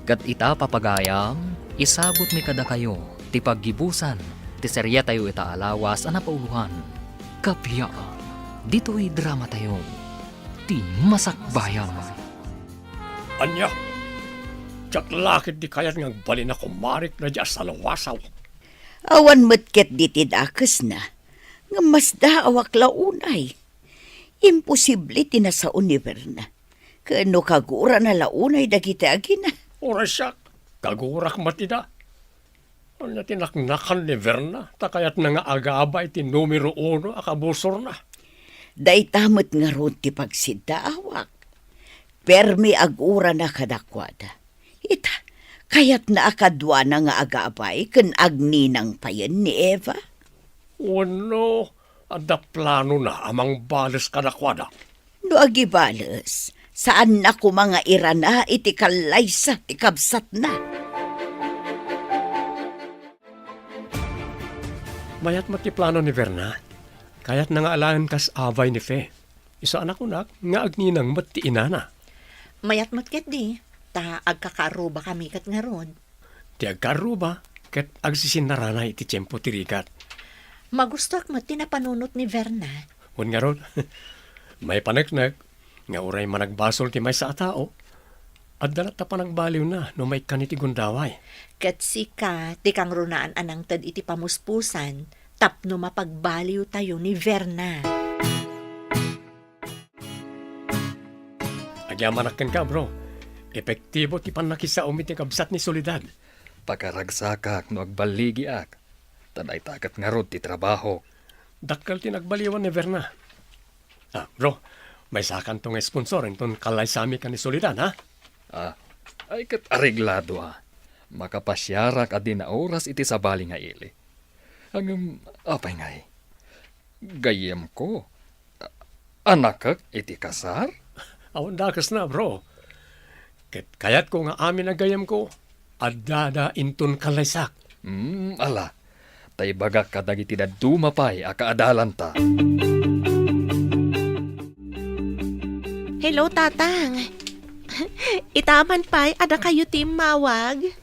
Kat ita papagayam, isagot mi kada kayo ti paggibusan ti serya tayo itaalawas ang napauluhan. Kapya, dito'y drama tayo. Ti masakbayan. Anya, tsak lakit di kayat nga balin ako marik na dya sa lawasaw. Awan matket ditid akas na, nga mas daawak launay. Imposible tinasa univer na. Kano kagura na launay dagiti agina. Oras siya, kagurak matida. Anya tinaknakan ni Verna, takayat na nga agabay ti numero 1 akabusor na. Day tamot nga ron ti pagsidaawak. Permi agura na kadakwada. Ita, kayat na akadwa na nga agabay kan agninang payan ni Eva. Ano, ada plano na amang balas kadakwada. No agibales, saan na ko mga irana iti kalaysa ti kabsat na. Mayat mati plano ni Verna, kayat na nga alangan kas avay ni Fe. Isa anak ko na, nga agninang mati inana. Mayat matket di, ta agkakaruba kami kat nga ron. Ti agkaruba, ket agsisinarana iti tiyempo tirigat. Magustok mo tinapanunot ni Verna. Wan nga ron, may panagnag, nga uray managbasol ti may sa tao, at dalat ta panagbaliw na no may kaniti gundaway. Kat sika, ti kang runaan anang tad iti pamuspusan, tapno mapagbaliw tayo ni Verna. Agyamanakan ka, bro. Epektibo ti panakisa umiti kabsat ni Soledad. Pagkaragsakak no agbaligi ak. Taday takat nga rod ti trabaho. Dakkal ti nagbaliwan ni Verna. Bro, may sakan tong sponsor ton kalay sami ka ni Soledad, ha? Ay kat areglado Makapasyarak adi na oras iti sabali nga ili. Ang apay ngay. Gayem ko. Anakak iti kasar? Awan dakas na, bro. Kayat ko nga amin na gayam ko, adada inton kalaysak. Ala. Tay bagak kadag iti dumapay akaadalan ta. Hello, Tatang. Itaman pa'y ada kayo tim mawag.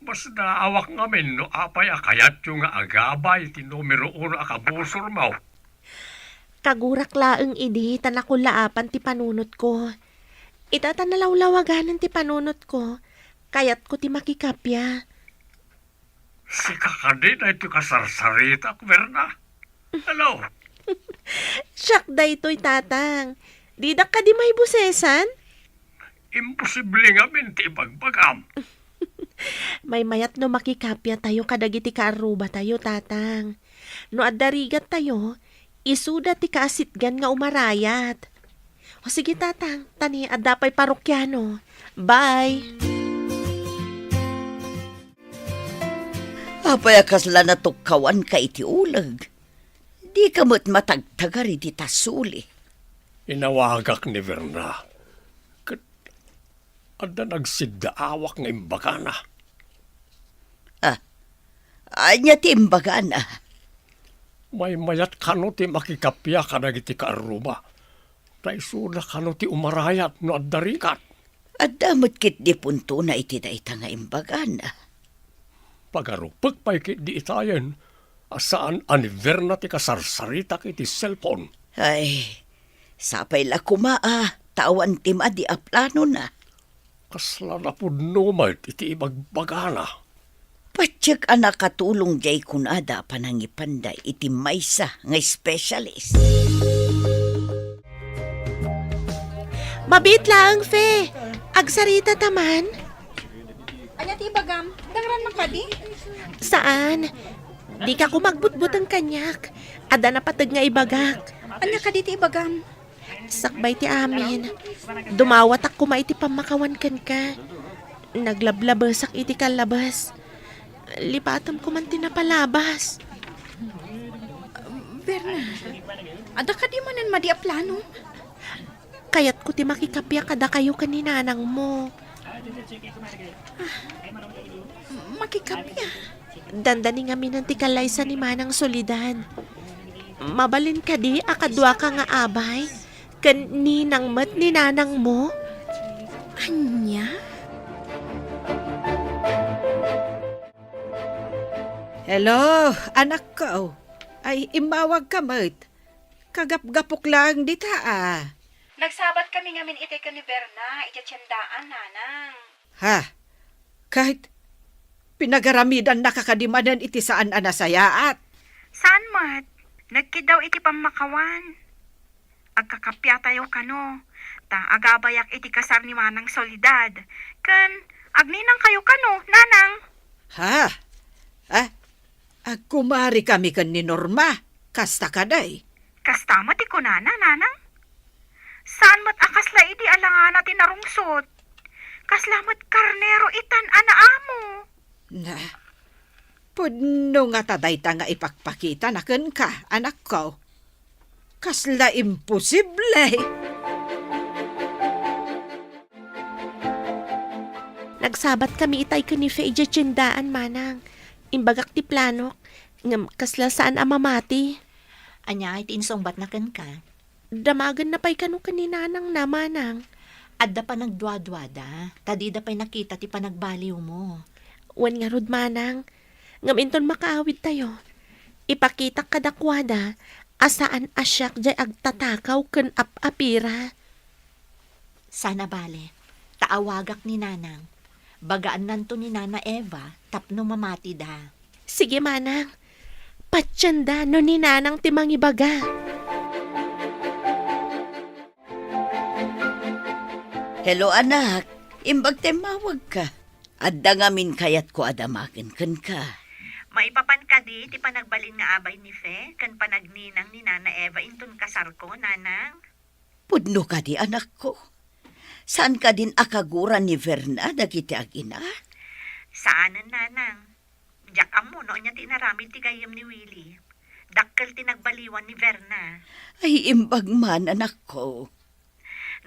Basta awak ngamin no apay akayat yung nga agabay ti numero 1 akabusor mo. Kagurak laeng idi tanakulaapan ti panunot ko. Itata nalawlawaganan ti panunot ko. Kayat ko ti makikapya. Si kakadin ay ti kasarsarita, Verna. Hello? Siyak da ito'y Tatang. Didak ka di may busesan? Imposible ngamin ti ibagbagam. May mayat no makikapya tayo kadagiti kaaruba tayo, Tatang. No addarigat tayo, isuda ti kaasitgan nga umarayat. O sige, Tatang, tani addapay parokyano. Bye! Apay akasla na tukkawan ka iti ulag. Di ka mo't matagtagar iti tasuli. Inawagak ni Verna. Ada nagsiddaawak nga imbagana. Anya ti imbagana. May mayat kano ti makikapya kadagiti kaaruba. Taisuda kano ti umarayat no addarikat. At damot kit di punto na iti daita nga imbagana. Pagarupag pa'y kit di itayen. Asaan aniver na ti kasarsarita kiti cellphone. Ay, sapay la kumaa. Tawan ti di aplano na. Kasla na po numay iti ibagbagana. Patsyak anak katulong jay kunada panangipanday iti maysa nga specialist. Mabit lang, Fe. Agsarita taman. Anya ti ibagam, dangran man kadi. Saan? Di ka ko magbutbut ang kanyak. Ada na patag nga ibagak. Anya kadi ti ibagam. Sakbay ti amin. Dumawat ako maiti pamakawan kan ka. Naglablabasak iti kalabas. Lipatam ko man tinapalabas. Verna, ada kadi manan madi a plano. Kayat ko ti makikapya kada kayo kaninanang mo. Makikapya. Dandani nga minan ti kalaysa ni Manang Solidad. Mabalin ka di, akadwa ka nga abay. Kaninang mat ni nanang mo. Anya? Hello, anak ko. Ay, imawag ka, mat. Kagap-gapok lang dita, ah. Nagsabat kami ngamin ite ka ni Verna, iti tiyandaan, nanang. Ha? Kahit pinagaramidan nakakadimanan iti saan anasayaat. Saan mat? Nagkidaw iti pamakawan. Agkakapya tayo kano. Ta agabayak iti kasar ni Manang Solidad. Kan agninang kayo kano, nanang. Ha? Kumari kami kan ni Norma. Kasta kaday. Kastama ti kunana, nanang. Saan mat akasla iti alangana ti narungsot? Kaslamat karnero itan anaamo. Na, pudno nga taday ta nga ipakpakita na ken ka, anak ko. Kasla imposible. Nagsabat kami itay ka ni Fe ija tiyandaan, Manang. Imbagak ti planok. Ngam kasla saan amamati. Anya, iti insongbat na kan ka. Damagan na pa'y kanu kaninanang na, Manang. Adda pa nagdwa-dwada. Tadi da pa'y nakita ti panagbaliw mo. Wan nga rod, Manang. Ngam inton makaawid tayo. Ipakita kadakwada asaan asyak jay agtatakaw ken apira. Sana bale, taawagak ni nanang. Bagaan nanto ni Nana Eva, tapno mamati da. Sige, Manang. Patsyanda no ni nanang timang ibaga. Hello anak, imbag temawag ka. Adda ngamin kayat ko adamakin ken ka. Maipapan ka di, ti panagbalin nga abay ni Fe, kan panagninang ni Nana Eva intun kasar ko, nanang. Pudno ka di anak ko. Saan ka din akaguran ni Verna dagiti agina? Saanan, nanang? Diyak amo, no niya tinaramid ti gayam ni Willie. Dakkel tinagbaliwan ni Verna. Ay imbag man anak ko.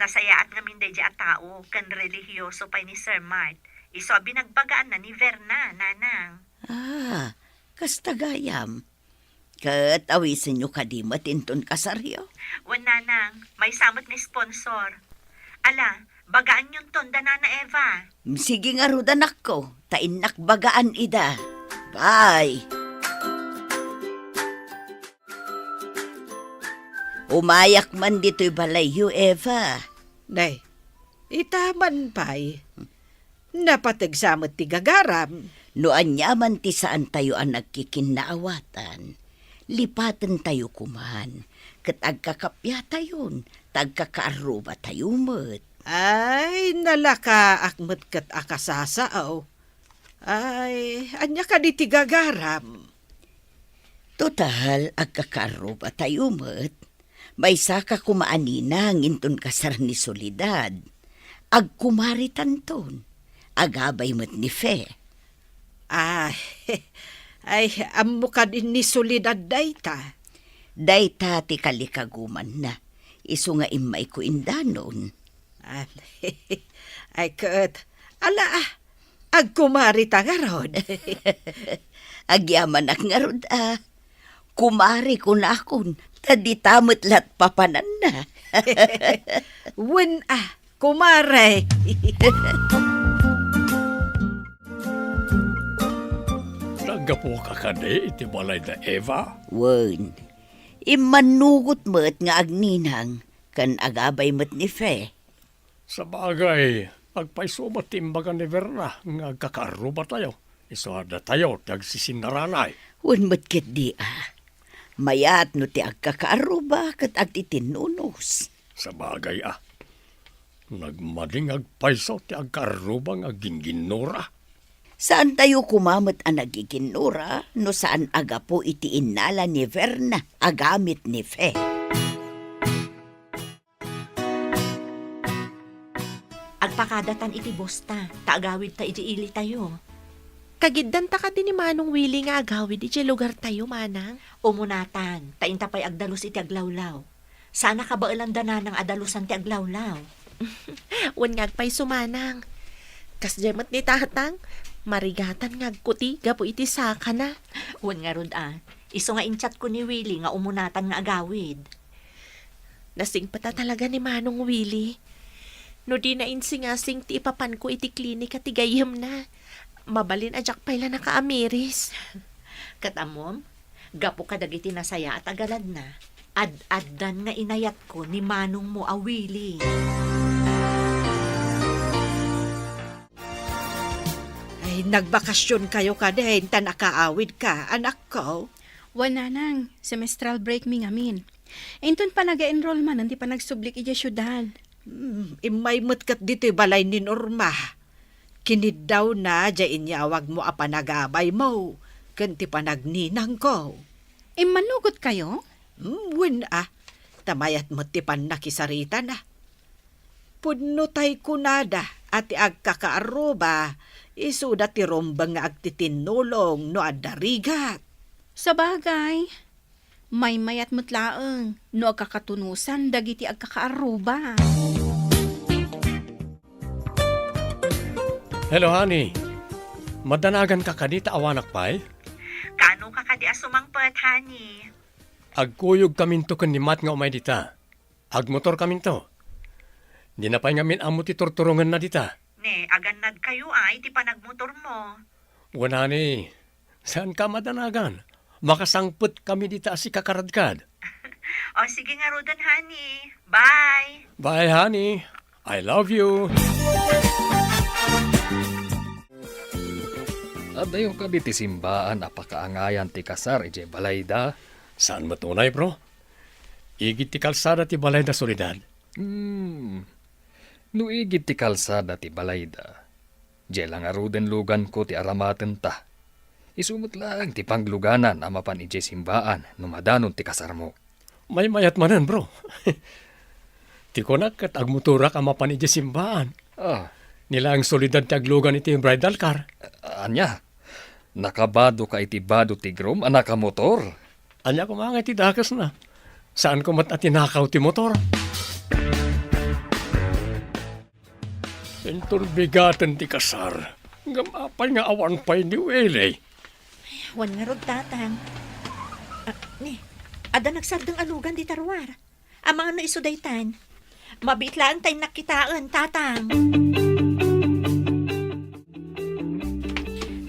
Nasayaat nga minday di a tao, kan relihiyoso pa ni Sir Mart. Iso binagbagaan na ni Verna, nanang. Ah, kastagayam. Kat awisin nyo kadimat inton kasaryo. Wan, nanang, may samot ni sponsor. Ala, bagaan yung tonda, Nana Eva. Sige nga rod anak ko, tainak bagaan ida. Bye! Umayak man dito'y balayo, Eva. Nay, itaman pa'y. Napatagsamot ti gagaram. Noan yaman ti saan tayo ang nagkikinaawatan. Lipatan tayo kuman. Kat agkakapya tayon, tagkakaaruba tayo met. Ay, nalaka akmet kat akasasaaw. Ay, anya ka di ti gagaram. Total, agkakaaruba tayo met. May saka kumaanina ngintun kasar ni Solidad. Agkumari tanton. Agabay met ni Fe. Ay, ammo ka din ni Solidad dayta. Dayta ti kalikaguman na. Isu nga imay ko indanon. Ay, kat, ala agkumari ta nga rod. Agyaman ak nga rod Kumari ko na akon. Tadi tamot lat papanan na. Wen kumare. Nagapo ka kade iti balay da Eva. Wen, imanugot mo't nga agninang kan agabay mo't ni Fe. Sa bagay, agpaisumat timbaga ni Verna nga agkakaruba tayo. Isuada tayo, tagsisinaranay. Unmat ket di Mayat no ti agkakaaruba kat agtitinunos. Sa bagay nagmading agpaiso ti agkarubang agginginura. Saan tayo kumamot ang nagiginura no saan aga po iti inala ni Verna agamit ni Fe. Agpakadatan iti bosta, taagawid ta iti ili tayo. Kagiddan ta ka din ni Manong Willie nga agawid iti lugar tayo, manang. Umunatan, tainta pa'y agdalus iti aglawlaw. Sana ka ba ilandana ng adalusan ti aglawlaw? Wan nga agpay sumanang. Kas jemat ni tatang, marigatan nga agkuti, gapo iti saka na. Huwag nga rod Iso nga inchat ko ni Willie nga umunatan nga agawid. Nasing pata talaga ni Manong Willie. No di na insingasing ti ipapan ko iti klinik at tigayam na. Mabalin ajak pala nakaamiris. Katamom, gapo ka dagiti nasaya at agalad na. Ad-addan nga inayat ko ni Manong mo a Willie. Ay, nagbakasyon kayo ka din, ta nakaawid ka, anak ko. Wala nang, semestral break mi ngamin. Inton pa nag-enroll man, hindi pa nagsublik ija syudad. Imay matkat dito balay ni Norma. Kinid daw na, dyan inyawag mo apanagabay mo. Kanti pa nagninang ko. Manugot kayo? Win tamayat mo tipan nakisarita na. Pudno tay kunada at agkakaaruba, isuda ti rombang nga agtitinulong no adarigat. Sa bagay, may mayat mutlaeng no agkakatunusan dagiti agkakaaruba. Hello, honey. Madanagan ka kanita awanak pa'y? Kano ka kadi asumangpet, honey? Agkuyog kaminto kan ni Mat nga umay dita. Agmotor kaminto. Di na pa'y ngamin amo ti turturungan na dita. Ne, aganad kayo iti panagmotor mo. Wala ni. Saan ka madanagan? Makasangput kami dita si kakaradkad. O sige nga rodan, honey. Bye! Bye, honey. I love you. Adayo ka di ti simbaan apakaangayan ti kasar ije balayda. Saan matunay, bro? Igit ti kalsada ti balay na solidad. No igit ti kalsada ti balayda. Dje lang aruden lugan ko ti aramaten ta. Isumot lang ti pangluganan amapan ije simbaan no madanon ti kasar mo. May mayat manan, bro. Ti konak kat agmuturak amapan ije simbaan. Nila ang solidad ti aglugan iti bridal car. Anya, nakabado ka iti bado ti grom anak ka motor. Anya ko mga iti dakas na. Saan ko matatinakaw ti motor? Inturbigatan ti kasar. Gamapay nga awan pa'y ni Wele. Huwag nga rod tatang. Ada nagsardang alugan di tarwar. Ang mga no isudaytan. Mabitlaan tayo nakitaan, tatang.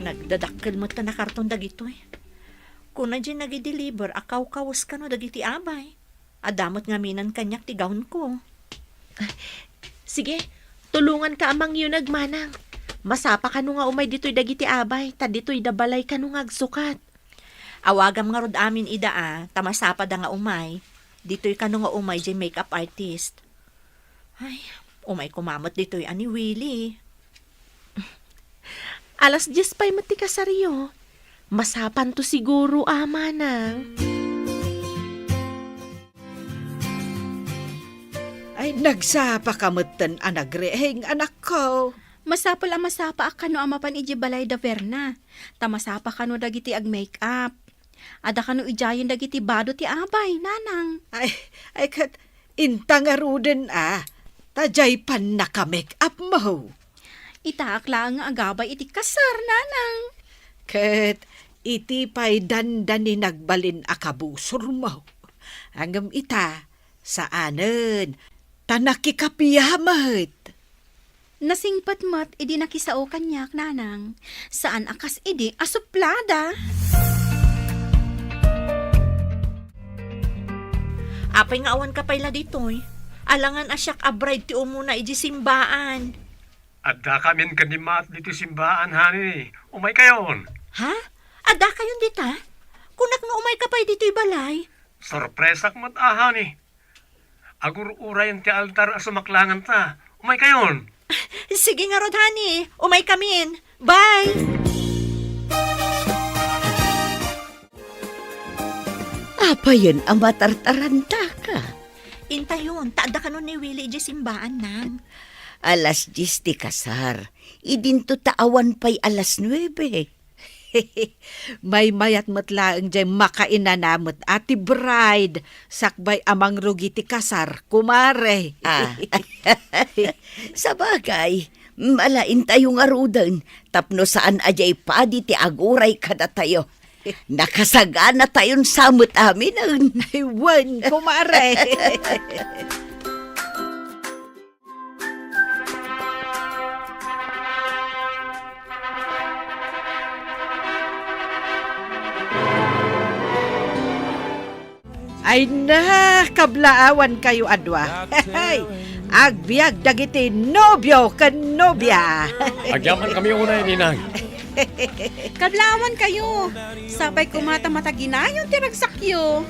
Nagdadakkel mo ta na karton dagitoy. Kung na dyan nag-deliver, akaw-kawas ka no dagiti abay. Adamot nga minan kanyak ti gawon ko. Sige, tulungan ka amang yun nagmanang. Masapa ka nga umay dito'y dagiti abay, ta dito'y dabalay ka nga agsukat. Awagam nga rod amin ida tamasapa da nga umay. Dito'y ka nga umay dyan makeup artist. Ay, umay kumamot dito'y ani Willie. Alas 10 pa'y mati kasaryo. Masapan to siguro, manang. Ay, nagsapa kamutan anagreheng anak ko. Masapol ang masapa akano amapan ije balay da Verna. Tamasapa kano dagiti ag make-up. Ada kano ijayon dagiti bado ti abay, nanang. Ay kat, intangaruden tajay pan naka-make-up mo. Itaak lang nga agabay iti kasar, nanang. Kat, iti pa'y dandani nagbalin akabusor mo. Hanggang ita, saanen, tanakikapiyamat. Nasingpat mat, idi nakisao kanyak, nanang. Saan akas idi asuplada? Apay nga awan ka pala ditoy. Alangan asyak abride ti umuna iji simbaan. Adda kamin kanimat dito simbaan, hani. Umay kayon. Ha? Ada kayon dita? Kunak nga umay ka pa dito'y balay. Sorpresak mat ahani. Agur urayan ti altar asumaklangan ta. Umay kayon. Sige nga rod, honey. Umay kamin. Bye! Apa yun ang matartaranta ka? Intayon, taada ka nun ni Willie di simbaan nang. Alas 10 ti kasar. Idinto taawan pa'y alas 9. May mayat matlaang jay makainanamot ati bride. Sakbay amang rugi ti kasar, kumare. Ah. Sa bagay, malain tayong arudan. Tapno saan ajay padi ti aguray kada tayo. Nakasagana tayon samot amin. Ay, wan, kumare. Ay na, kablaawan kayo adwa. Hey, agbiag dagiti nobyo kan nobya. Agyaman kami unay, ninang. Kablawan kayo. Sabay kumata mataginayon tiragsakyo.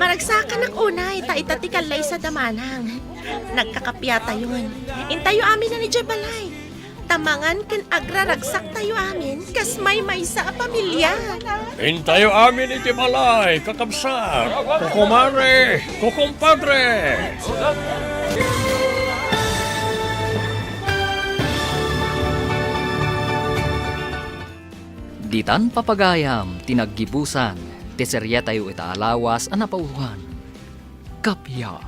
Maragsakan ng unay, taitatikalay sa damanang. Nagkakapya tayon. Intayo amin na ni Jebalay. Tamangan kan agraragsak tayo amin, kas may sa pamilya. Hintayo amin iti balay, kakabsat, kukumare, kukumpadre. Ditan papagayam, tinaggibusan, teserya tayo itaalawas, anapauhan. Kapya,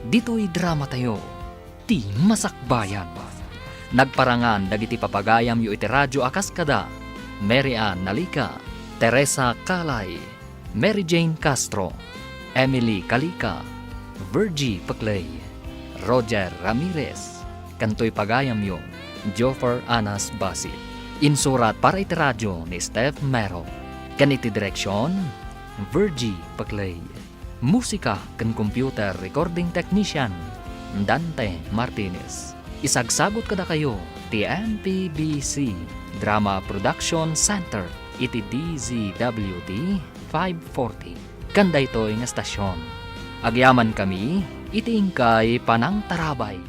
dito'y drama tayo, ti masakbayan. Nagparangan dagiti papagayam yu iti radyo akas kada, Mary Ann Nalika, Teresa Kalay, Mary Jane Castro, Emily Kalika, Virgie Paclay, Roger Ramirez, kantoy pagayam yu, Joffer Anas Basit. Insurat para iti radyo ni Steph Mero. Kaniti direksyon, Virgie Paclay. Musika kan computer recording technician, Dante Martinez. Isagsagot kada kayo, ti MPBC Drama Production Center, iti DZWT 540. Kanda ito'y nga stasyon. Agyaman kami, iti ingkay panang tarabay.